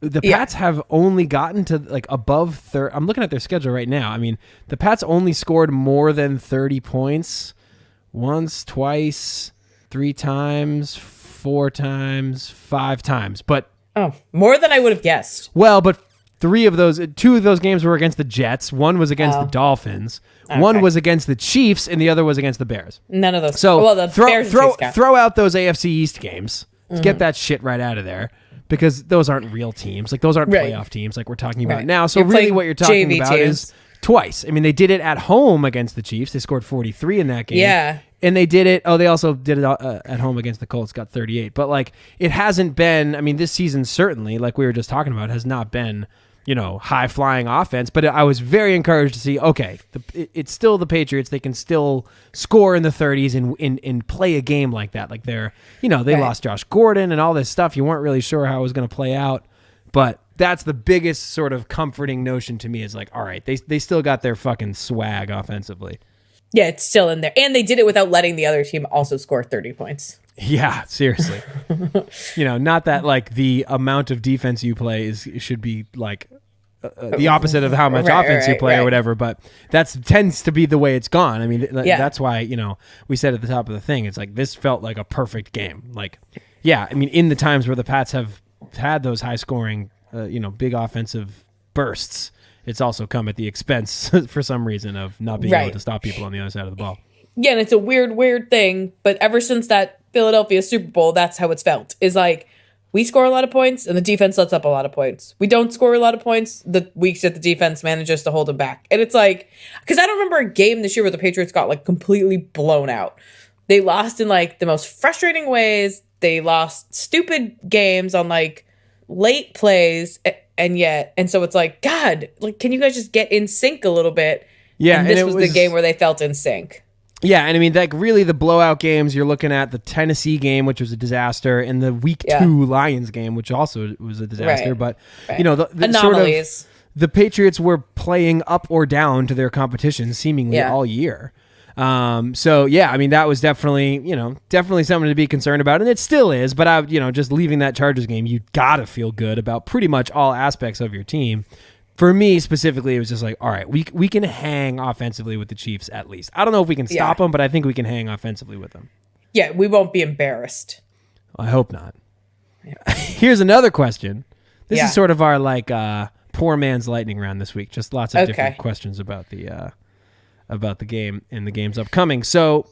the Pats have only gotten to like above 30. I'm looking at their schedule right now. I mean, the Pats only scored more than 30 points once, twice, 3 times, 4 times, 5 times. But more than I would have guessed. Well, but 2 of those games were against the Jets. One was against the Dolphins. Okay. One was against the Chiefs, and the other was against the Bears. None of those. So the Bears Chiefs throw out those AFC East games. Get that shit right out of there, because those aren't real teams. Like those aren't playoff teams like we're talking about now. So really what you're talking JV about teams. is twice. I mean, they did it at home against the Chiefs. They scored 43 in that game. Yeah. And they did it. They also did it at home against the Colts, got 38. But like, it hasn't been, I mean, this season certainly, like we were just talking about, has not been, high flying offense. But I was very encouraged to see, okay, it's still the Patriots. They can still score in the 30s and play a game like that. Like they lost Josh Gordon and all this stuff. You weren't really sure how it was going to play out. But that's the biggest sort of comforting notion to me, is like, all right, they still got their fucking swag offensively. Yeah, it's still in there. And they did it without letting the other team also score 30 points. Yeah, seriously. Not that like the amount of defense you play should be like the opposite of how much offense you play or whatever, but that tends to be the way it's gone. I mean, that's why, we said at the top of the thing, it's like this felt like a perfect game. Like, yeah, I mean, in the times where the Pats have had those high scoring, big offensive bursts, it's also come at the expense for some reason of not being able to stop people on the other side of the ball. Yeah, and it's a weird thing, but ever since that Philadelphia Super Bowl, that's how it's felt. Is like, we score a lot of points, and the defense lets up a lot of points. We don't score a lot of points, the weeks that the defense manages to hold them back. And it's like, because I don't remember a game this year where the Patriots got like completely blown out. They lost in like the most frustrating ways. They lost stupid games on like late plays, and so it's like, God, like, can you guys just get in sync a little bit? Yeah, and this was the game where they felt in sync. Yeah, and I mean, like, really the blowout games, you're looking at the Tennessee game, which was a disaster, and the Week 2 Lions game, which also was a disaster. But, the anomalies. Sort of, the Patriots were playing up or down to their competition seemingly all year. So, yeah, I mean, that was definitely something to be concerned about, and it still is. But, just leaving that Chargers game, you got to feel good about pretty much all aspects of your team. For me specifically, it was just like, all right, we can hang offensively with the Chiefs at least. I don't know if we can stop them, but I think we can hang offensively with them. Yeah, we won't be embarrassed. I hope not. Yeah. Here's another question. This is sort of our like poor man's lightning round this week. Just lots of different questions about the game and the games upcoming. So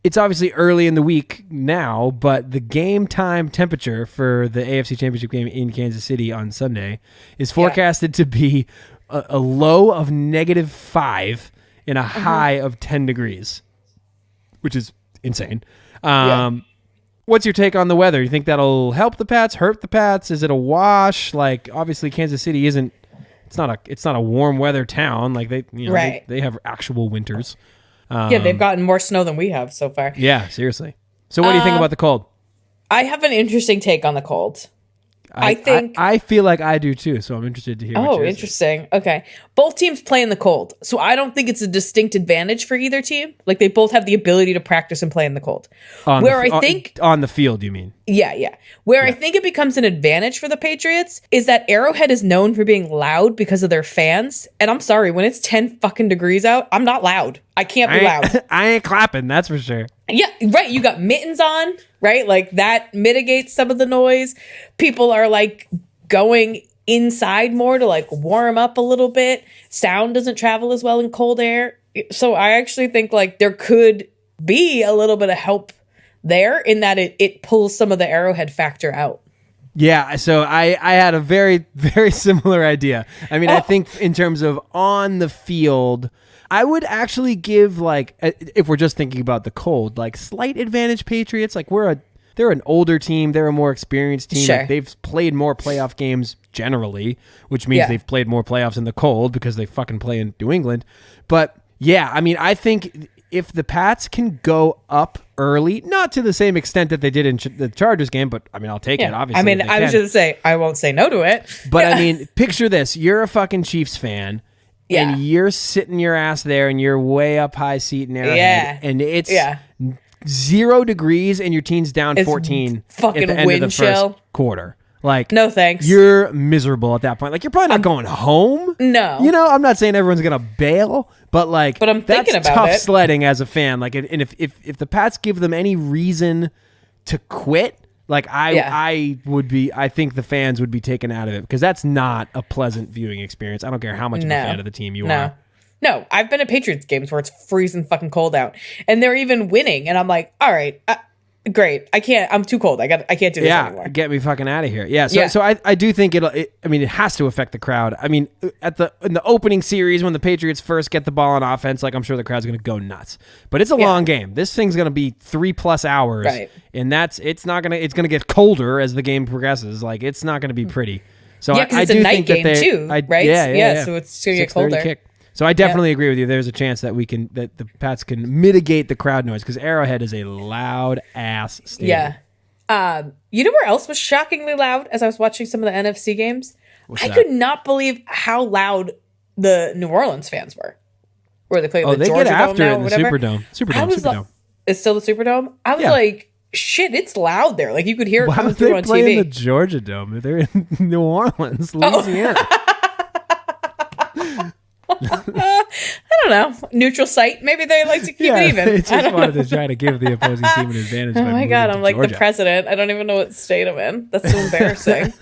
it's obviously early in the week now, but the game time temperature for the AFC Championship game in Kansas City on Sunday is forecasted to be a low of -5 and a high of 10 degrees, which is insane. What's your take on the weather? You think that'll help the Pats, hurt the Pats? Is it a wash? Like, obviously Kansas City isn't. It's not a warm weather town. Like they have actual winters. They've gotten more snow than we have so far. Yeah, seriously. So what do you think about the cold? I have an interesting take on the cold. I feel like I do too, so I'm interested to hear. Oh, interesting. Okay. Both teams play in the cold, so I don't think it's a distinct advantage for either team. Like, they both have the ability to practice and play in the cold. On the field, you mean? Yeah. I think it becomes an advantage for the Patriots is that Arrowhead is known for being loud because of their fans. And I'm sorry, when it's 10 fucking degrees out, I'm not loud. I can't be loud. I ain't clapping, that's for sure. Yeah, right. You got mittens on, right? Like, that mitigates some of the noise. People are like going inside more to like warm up a little bit. Sound doesn't travel as well in cold air. So I actually think like there could be a little bit of help there in that it pulls some of the Arrowhead factor out. Yeah, so I had a very, very similar idea. I mean, I think in terms of on the field, I would actually give, like, if we're just thinking about the cold, like, slight advantage Patriots. Like, they're an older team. They're a more experienced team. Sure. Like, they've played more playoff games generally, which means they've played more playoffs in the cold because they fucking play in New England. But, yeah, I mean, I think if the Pats can go up early, not to the same extent that they did in the Chargers game, but, I mean, I'll take it, obviously. I mean, I was going to say, I won't say no to it. But, I mean, picture this. You're a fucking Chiefs fan. Yeah. And you're sitting your ass there and you're way up high seat in Arrowhead. Yeah. And it's 0 degrees and your team's down 14 fucking at the end of the first quarter. Like, no thanks. You're miserable at that point. Like, you're probably not going home. No. You know, I'm not saying everyone's going to bail, but like, I'm thinking that's about tough it. sledding as a fan. Like, and if the Pats give them any reason to quit, like I think the fans would be taken out of it because that's not a pleasant viewing experience. I don't care how much of a fan of the team you are. No, I've been at Patriots games where it's freezing fucking cold out and they're even winning. And I'm like, all right, great. I'm too cold. I can't do this anymore. Get me fucking out of here. Yeah. So I do think it has to affect the crowd. I mean, in the opening series when the Patriots first get the ball on offense, like I'm sure the crowd's going to go nuts. But it's a long game. This thing's going to be 3+ hours, right? And it's going to get colder as the game progresses. Like it's not going to be pretty. So because it's a night game too, right? Yeah. So it's going to get colder. Kick. So I definitely agree with you. There's a chance that that the Pats can mitigate the crowd noise because Arrowhead is a loud ass stadium. Yeah. You know where else was shockingly loud as I was watching some of the NFC games? I could not believe how loud the New Orleans fans were. Where they play the they Georgia get after Dome now, it in the Superdome. Superdome. It's still the Superdome? I was like, shit, it's loud there. Like you could hear it coming through on TV. Why would they play in the Georgia Dome? They're in New Orleans, Louisiana. I don't know. Neutral site. Maybe they like to keep it even. They just wanted to try to give the opposing team an advantage. Oh my God, I'm like Georgia. The president. I don't even know what state I'm in. That's so embarrassing.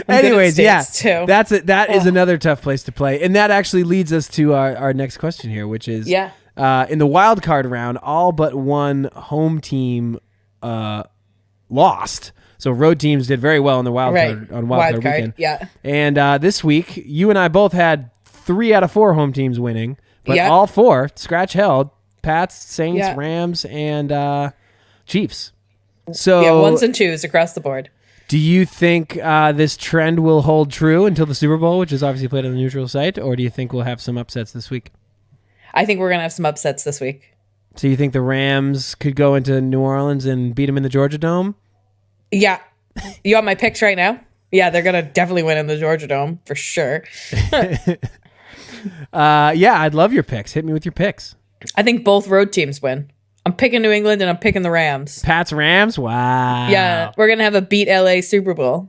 Anyways, too. That's it. That is another tough place to play. And that actually leads us to our next question here, which is in the wild card round, all but one home team lost. So road teams did very well in the wild card weekend. Yeah. And this week, you and I both had 3 out of 4 home teams winning, but all 4 scratch held: Pats, Saints, Rams, and Chiefs. So 1s and 2s across the board. Do you think this trend will hold true until the Super Bowl, which is obviously played on the neutral site, or do you think we'll have some upsets this week? I think we're gonna have some upsets this week. So you think the Rams could go into New Orleans and beat them in the Georgia Dome? Yeah. You want my picks right now? Yeah, they're gonna definitely win in the Georgia Dome for sure. I'd love your picks. Hit me with your picks. I think both road teams win. I'm picking New England and I'm picking the Rams. Pats, Rams? Wow. Yeah, we're going to have a beat LA Super Bowl.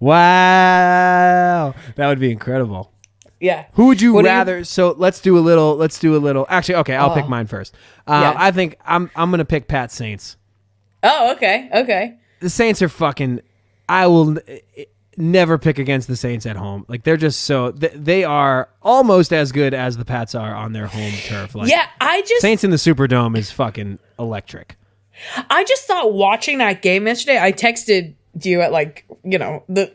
Wow. That would be incredible. Yeah. Who would you rather? So let's do a little. Actually, okay, I'll pick mine first. I think I'm going to pick Pats Saints. Oh, okay. The Saints are fucking, I will never pick against the Saints at home. Like they're just they are almost as good as the Pats are on their home turf. Like, Saints in the Superdome is fucking electric. I just thought watching that game yesterday, I texted you at the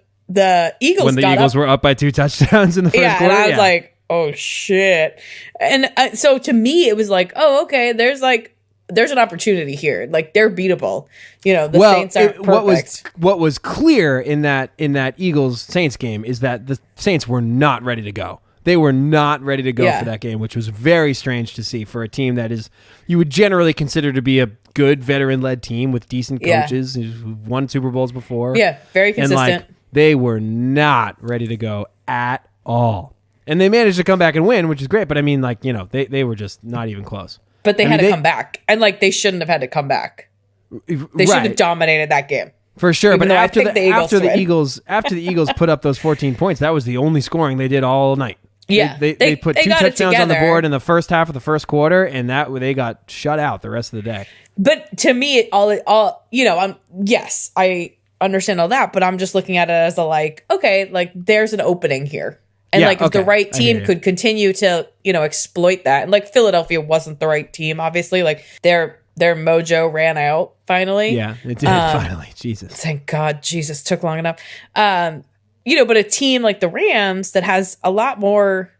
Eagles when the Eagles were up by 2 touchdowns in the first quarter. And I was like, oh shit. And so to me, it was like, oh, okay, there's like there's an opportunity here. Like, they're beatable. You know, the Saints aren't perfect. What was clear in that Eagles Saints game is that the Saints were not ready to go. They were not ready to go for that game, which was very strange to see for a team that is you would generally consider to be a good veteran-led team with decent coaches who've won Super Bowls before. Yeah, very consistent. And they were not ready to go at all. And they managed to come back and win, which is great. But I mean, they were just not even close. But they had to come back. And they shouldn't have had to come back. They should have dominated that game. For sure. Even But after the Eagles put up those 14 points, that was the only scoring they did all night. Yeah. They put 2 touchdowns on the board in the first half of the first quarter, and they got shut out the rest of the day. But to me, yes, I understand all that, but I'm just looking at it as there's an opening here. And if the right team could continue to, exploit that. And Philadelphia wasn't the right team, obviously. Their mojo ran out finally. Yeah, it did finally. Jesus. Thank God. Jesus, took long enough. But a team like the Rams that has a lot more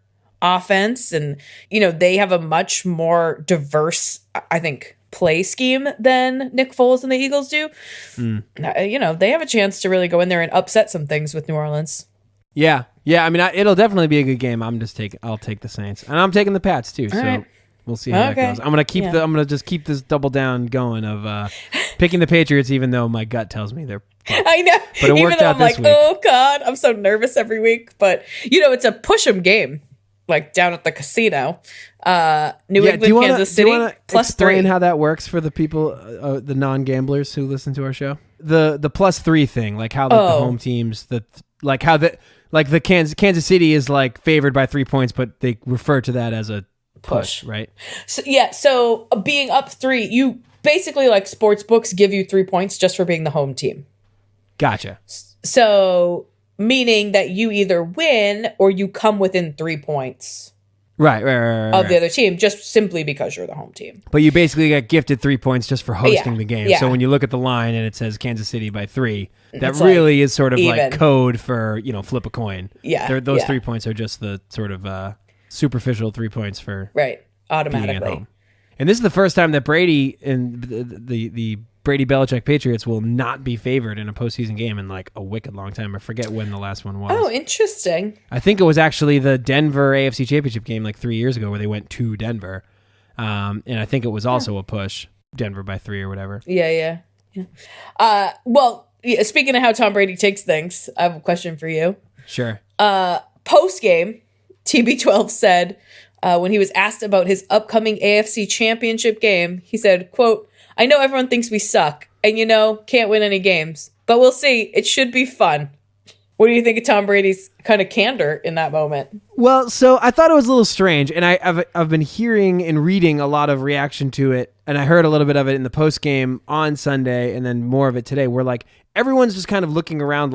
offense and, they have a much more diverse, I think, play scheme than Nick Foles and the Eagles do. They have a chance to really go in there and upset some things with New Orleans. Yeah. I mean, it'll definitely be a good game. I'll take the Saints, and I'm taking the Pats too. So right. We'll see how that goes. I'm gonna just keep this double down going of picking the Patriots, even though my gut tells me they're. I know, but it worked out this week. Oh God, I'm so nervous every week. But it's a push 'em game, down at the casino. New England, Kansas City, do you plus explain 3. how that works for the people, the non-gamblers who listen to our show? The plus 3 thing, how the home teams, the Kansas City is favored by 3 points, but they refer to that as a push, right? So being up 3, you basically sports books give you 3 points just for being the home team. Gotcha. So meaning that you either win or you come within 3 points. Right. Of the other team, just simply because you're the home team. But you basically got gifted 3 points just for hosting the game. Yeah. So when you look at the line and it says Kansas City by 3, that really is sort of even. Code for, flip a coin. Yeah. Those 3 points are just the sort of superficial 3 points for automatically being at home. And this is the first time that Brady and the Brady Belichick Patriots will not be favored in a postseason game in a wicked long time. I forget when the last one was. Oh, interesting. I think it was actually the Denver AFC Championship game 3 years ago where they went to Denver. And I think it was also a push, Denver by 3 or whatever. Yeah. Speaking of how Tom Brady takes things, I have a question for you. Sure. Post game, TB12 said when he was asked about his upcoming AFC Championship game, he said, quote, "I know everyone thinks we suck and, can't win any games, but we'll see. It should be fun." What do you think of Tom Brady's kind of candor in that moment? Well, so I thought it was a little strange, and I've been hearing and reading a lot of reaction to it, and I heard a little bit of it in the post game on Sunday, and then more of it today, where everyone's just kind of looking around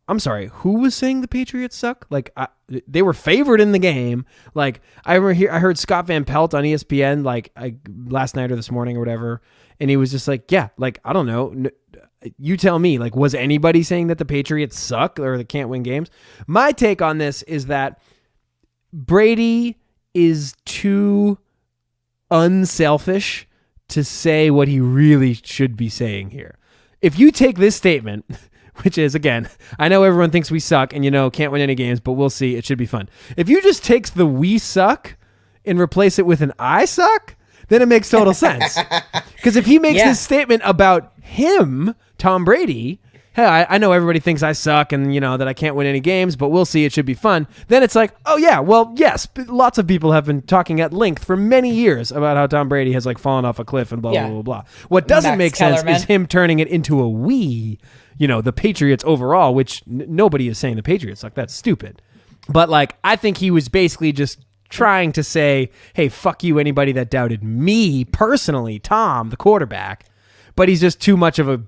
I'm sorry, who was saying the Patriots suck? They were favored in the game. I heard Scott Van Pelt on ESPN last night or this morning or whatever, and he was just I don't know. You tell me, was anybody saying that the Patriots suck or they can't win games? My take on this is that Brady is too unselfish to say what he really should be saying here. If you take this statement, which is, again, I know everyone thinks we suck and, can't win any games, but we'll see. It should be fun. If you just take the "we suck" and replace it with an "I suck," then it makes total sense. Because if he makes this statement about him, Tom Brady, hey, I know everybody thinks I suck and, that I can't win any games, but we'll see. It should be fun. Then it's oh, yeah, well, yes, lots of people have been talking at length for many years about how Tom Brady has, fallen off a cliff and blah, blah, blah, blah. What doesn't make sense is him turning it into a "we," the Patriots overall, which nobody is saying the Patriots suck. That's stupid. But, I think he was basically just trying to say, hey, fuck you, anybody that doubted me personally, Tom, the quarterback. But he's just too much of a,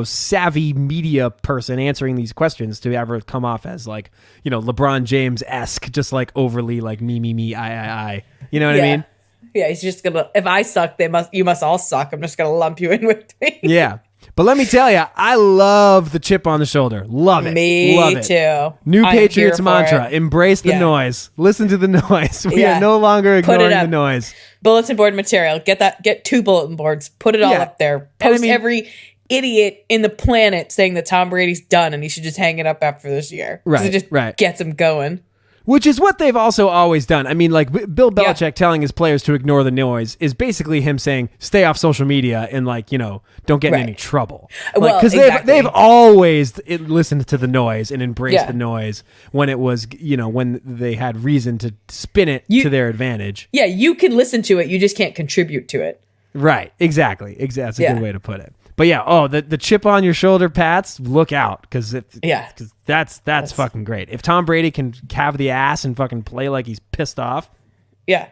savvy media person answering these questions to ever come off as LeBron James-esque, just overly me, I. You know what I mean? Yeah, he's just gonna, if I suck, you must all suck. I'm just gonna lump you in with me. Yeah. But let me tell you, I love the chip on the shoulder. Love it. Me love it. too. New I'm Patriots here for mantra: it. embrace the Yeah. noise. Listen to the noise. We Yeah. are no longer Put it ignoring the up. noise. Bulletin board material. Get 2 bulletin boards. Put it all Yeah. up there. And I Post mean- every idiot in the planet saying that Tom Brady's done and he should just hang it up after this year. 'Cause Right, It just right. gets him going. Which is what they've also always done. I mean, like Bill Yeah. Belichick telling his players to ignore the noise is basically him saying, "Stay off social media and don't get in Right. any trouble." Well, Because exactly. they've always listened to the noise and embraced Yeah. the noise when it was when they had reason to spin it to their advantage. Yeah, you can listen to it. You just can't contribute to it. Right. Exactly. That's a Yeah. good way to put it. But yeah, the chip on your shoulder pats, look out, because Yeah. that's fucking great. If Tom Brady can have the ass and fucking play like he's pissed off, Yeah. Get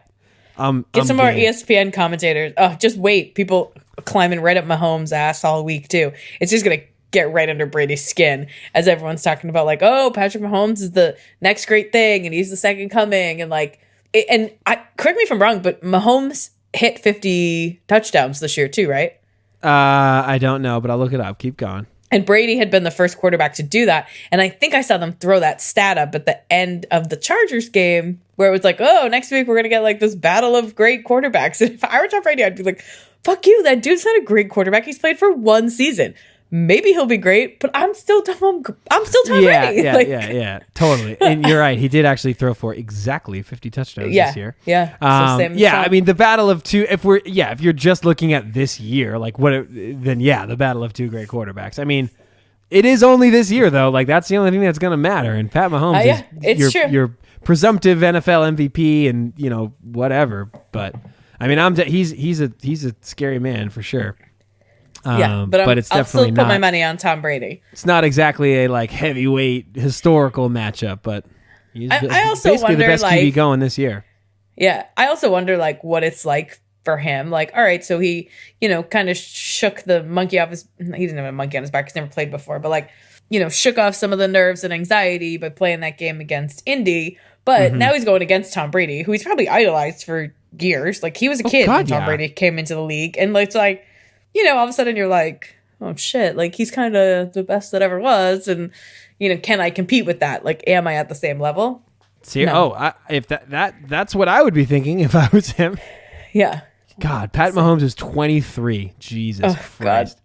I'm some more game. ESPN commentators. Oh, just wait. People climbing right up Mahomes' ass all week, too. It's just going to get right under Brady's skin as everyone's talking about, like, oh, Patrick Mahomes is the next great thing and he's the second coming. And, correct me if I'm wrong, but Mahomes hit 50 touchdowns this year, too, right? I don't know, but I'll look it up. Keep going. And Brady had been the first quarterback to do that. And I think I saw them throw that stat up at the end of the Chargers game where it was like, oh, next week we're going to get like this battle of great quarterbacks. And if I were Tom Brady, I'd be like, fuck you. That dude's not a great quarterback. He's played for 1 season. Maybe he'll be great, but I'm still Tom Brady. Yeah. Totally. And you're right. He did actually throw for exactly 50 touchdowns this year. Yeah. So same Yeah. Tom. I mean, the battle of two. If you're just looking at this year, the battle of two great quarterbacks. I mean, it is only this year though. Like that's the only thing that's going to matter. And Pat Mahomes yeah, it's is true. your presumptive NFL MVP, and whatever. But I mean, he's a scary man for sure. but it's I'll definitely still put my not. money on Tom Brady. It's not exactly a like heavyweight historical matchup, but he's I also basically the wonder, best QB going this year. Yeah. I also wonder like what it's like for him. Like, all right, so he, kind of shook the monkey off he didn't have a monkey on his back. He's never played before, but like, shook off some of the nerves and anxiety by playing that game against Indy. But now he's going against Tom Brady, who he's probably idolized for years. Like he was a kid when Tom Brady came into the league. And it's like, all of a sudden you're like, oh shit, like he's kind of the best that ever was. And, can I compete with that? Like, am I at the same level? See, No. if that's what I would be thinking if I was him. Yeah. God, Pat Mahomes is 23. Jesus Christ.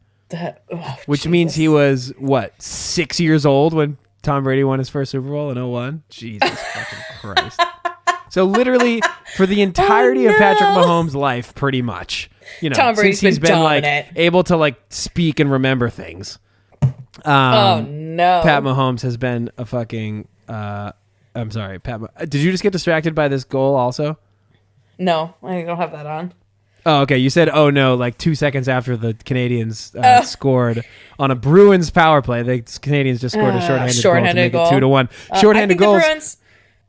Which means he was, 6 years old when Tom Brady won his first Super Bowl in 2001? Jesus fucking Christ. So literally for the entirety of Patrick Mahomes' life, pretty much, Tom Brady's since he's been been dominant. able to speak and remember things. Oh no. Pat Mahomes has been a fucking, I'm sorry, did you just get distracted by this goal also? No, I don't have that on. Oh, okay. You said, oh no, like 2 seconds after the Canadians scored on a Bruins power play. The Canadians just scored a shorthanded goal to make it 2-1. Shorthanded I think goals. The Bruins,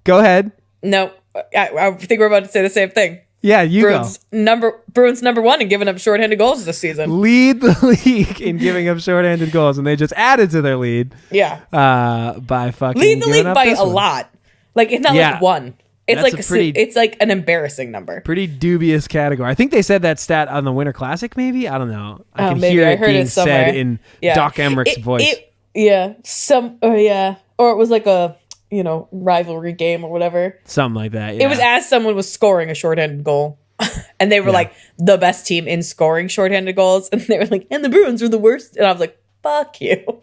go ahead. no, I think we're about to say the same thing. Yeah, you Bruins number 1 and giving up shorthanded goals this go. season. Lead the league in giving up shorthanded goals, and they just added to their lead. Yeah. By fucking Lead the giving league up by this a one. lot. Like it's not Yeah. like 1. It's That's like a pretty- it's like an embarrassing number. Pretty dubious category. I think they said that stat on the Winter Classic. Maybe I don't know. I can maybe. hear I it heard being it somewhere. said in Yeah. Doc Emmerich's voice. Or it was like a rivalry game or whatever. Something like that. Yeah. It was as someone was scoring a shorthanded goal. And they were like the best team in scoring shorthanded goals. And they were like, and the Bruins were the worst. And I was like, fuck you.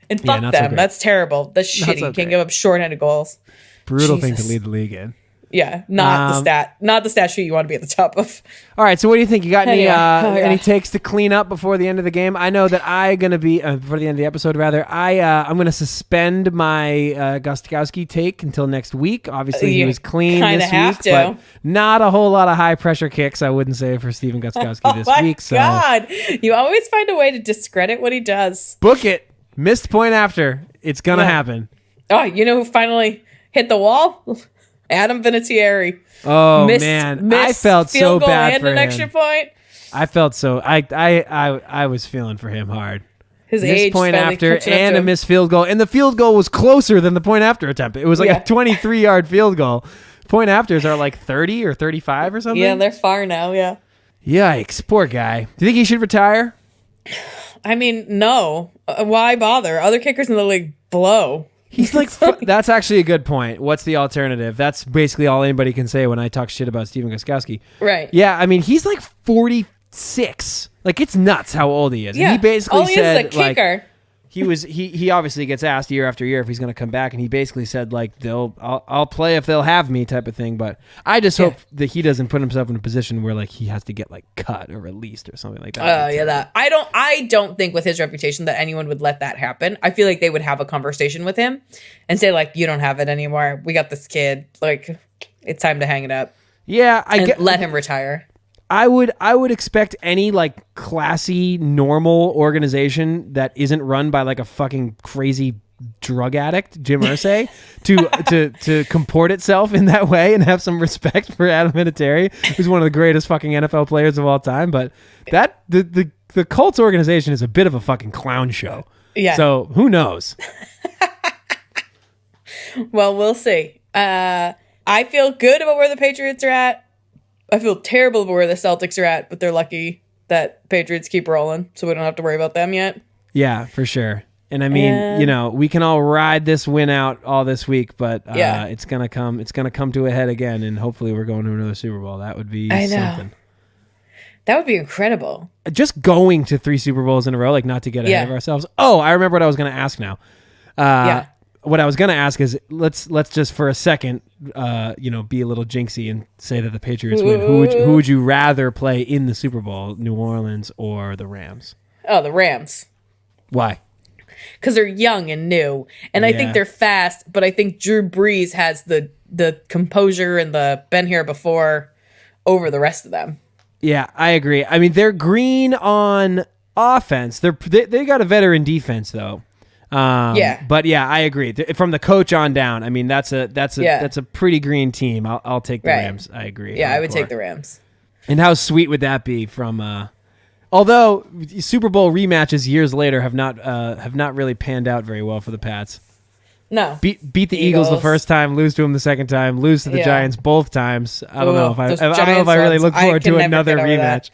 And fuck not so them. great. That's terrible. That's shitty. so You can't great. give up shorthanded goals. brutal thing to Jesus. lead the league in. Yeah. Not the stat sheet you want to be at the top of. All right, so what do you think? You got any Anyway, any takes to clean up before the end of the game? I know that I'm gonna be before the end of the episode. Rather, I'm gonna suspend my Gostkowski take until next week. Obviously, he You was clean kinda this have week, to. but not a whole lot of high pressure kicks. I wouldn't say for Steven Gostkowski this Oh my week. So God. You always find a way to discredit what he does. book it. Missed point after. It's gonna Yeah. happen. Oh, you know who finally hit the wall? Adam Vinatieri. Oh man, I felt so field goal bad and for an him. extra point. I felt so. I was feeling for him hard. His Missed age point finally after catching up and to a him. missed field goal, and the field goal was closer than the point after attempt. It was like Yeah. a 23-yard field goal. Point afters are like 30 or 35 or something. Yeah, they're far now. Yeah. Yikes, poor guy. Do you think he should retire? I mean, no. Why bother? Other kickers in the league blow. He's like, that's actually a good point. What's the alternative? That's basically all anybody can say when I talk shit about Steven Gostkowski. Right. Yeah, I mean, he's like 46. Like, it's nuts how old he is. Yeah. And he basically all he said, is a kicker. like, he obviously gets asked year after year if he's going to come back, and he basically said, like, I'll play if they'll have me type of thing. But I just hope that he doesn't put himself in a position where, like, he has to get, like, cut or released or something like that. Oh, yeah, that. I don't think with his reputation that anyone would let that happen. I feel like they would have a conversation with him and say, like, you don't have it anymore. We got this kid. Like, it's time to hang it up. Yeah, let him retire. I would expect any like classy, normal organization that isn't run by like a fucking crazy drug addict, Jim Irsay, to comport itself in that way and have some respect for Adam Vinatieri, who's one of the greatest fucking NFL players of all time. But that the Colts organization is a bit of a fucking clown show. Yeah. So who knows? Well, we'll see. I feel good about where the Patriots are at. I feel terrible about where the Celtics are at, but they're lucky that Patriots keep rolling, so we don't have to worry about them yet. Yeah, for sure. And I mean, you know, we can all ride this win out all this week, but it's gonna come. It's gonna come to a head again, and hopefully, we're going to another Super Bowl. That would be something. That would be incredible. Just going to 3 Super Bowls in a row, like not to get ahead of ourselves. Oh, I remember what I was gonna ask now. What I was gonna ask is let's just for a second, be a little jinxy and say that the Patriots win. Who would you rather play in the Super Bowl, New Orleans or the Rams? Oh, the Rams. Why? Because they're young and new, and I think they're fast. But I think Drew Brees has the composure and the been here before over the rest of them. Yeah, I agree. I mean, they're green on offense. They got a veteran defense though. But yeah, I agree. From the coach on down, I mean that's a pretty green team. I'll take the Rams. I agree. Yeah, I would take the Rams. And how sweet would that be? Although Super Bowl rematches years later have not really panned out very well for the Pats. No, beat the Eagles the first time, lose to them the second time, lose to the Giants both times. I don't know if I really look forward to another rematch.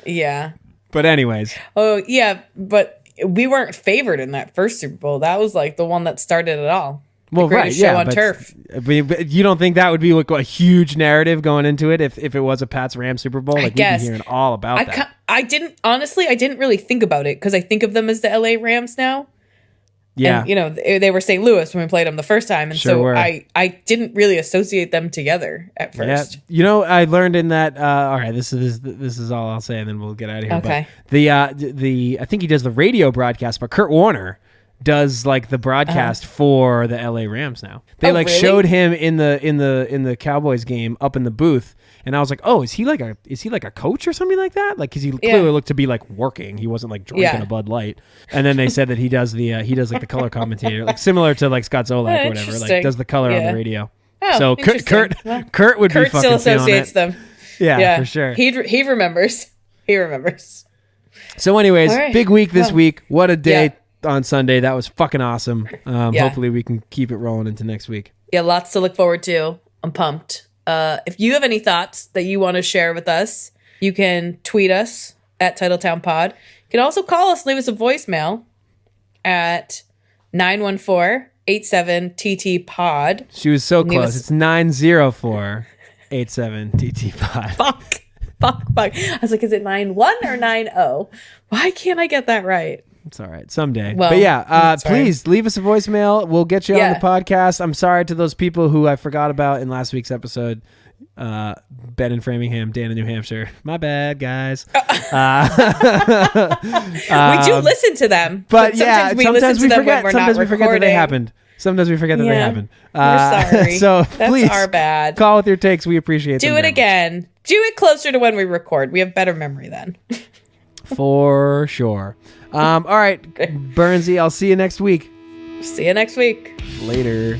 Yeah. But anyways. Oh yeah, but we weren't favored in that first Super Bowl. That was like the one that started it all. Well, right, show on turf. But you don't think that would be like a huge narrative going into it if it was a Pats-Rams Super Bowl? Like we'd be hearing all about that. I didn't really think about it because I think of them as the LA Rams now. Yeah. And, they were St. Louis when we played them the first time. And I didn't really associate them together at first. Yeah. I learned in that, all right, this is all I'll say and then we'll get out of here. Okay. But I think he does the radio broadcast, but Kurt Warner does like the broadcast for the LA Rams now. They really? showed him in the Cowboys game up in the booth. And I was like, oh, is he like a coach or something like that? Like, because he clearly looked to be like working. He wasn't like drinking a Bud Light. And then they said that he does like the color commentator, like similar to like Scott Zolak or whatever. Like does the color on the radio. Oh, so Kurt would be fucking still associates them. Yeah, for sure. He remembers. He remembers. So, anyways, big week this week. What a day on Sunday. That was fucking awesome. Hopefully, we can keep it rolling into next week. Yeah, lots to look forward to. I'm pumped. If you have any thoughts that you want to share with us, you can tweet us at Titletown Pod. You can also call us, leave us a voicemail at 914-87-TT-POD. She was so close. It's 904-87-TT-POD. Fuck. I was like, is it 91 or 90? Why can't I get that right? It's all right. Someday. Well, but yeah, please leave us a voicemail. We'll get you on the podcast. I'm sorry to those people who I forgot about in last week's episode. Ben in Framingham, Dan in New Hampshire. My bad, guys. We do listen to them. But sometimes we forget. Sometimes we forget that they happened. Sometimes we forget that they happened. We're sorry. So that's please, our bad. Call with your takes. We appreciate Do it again. Do it closer to when we record. We have better memory then. For sure. All right, Burnsy, I'll see you next week. See you next week. Later.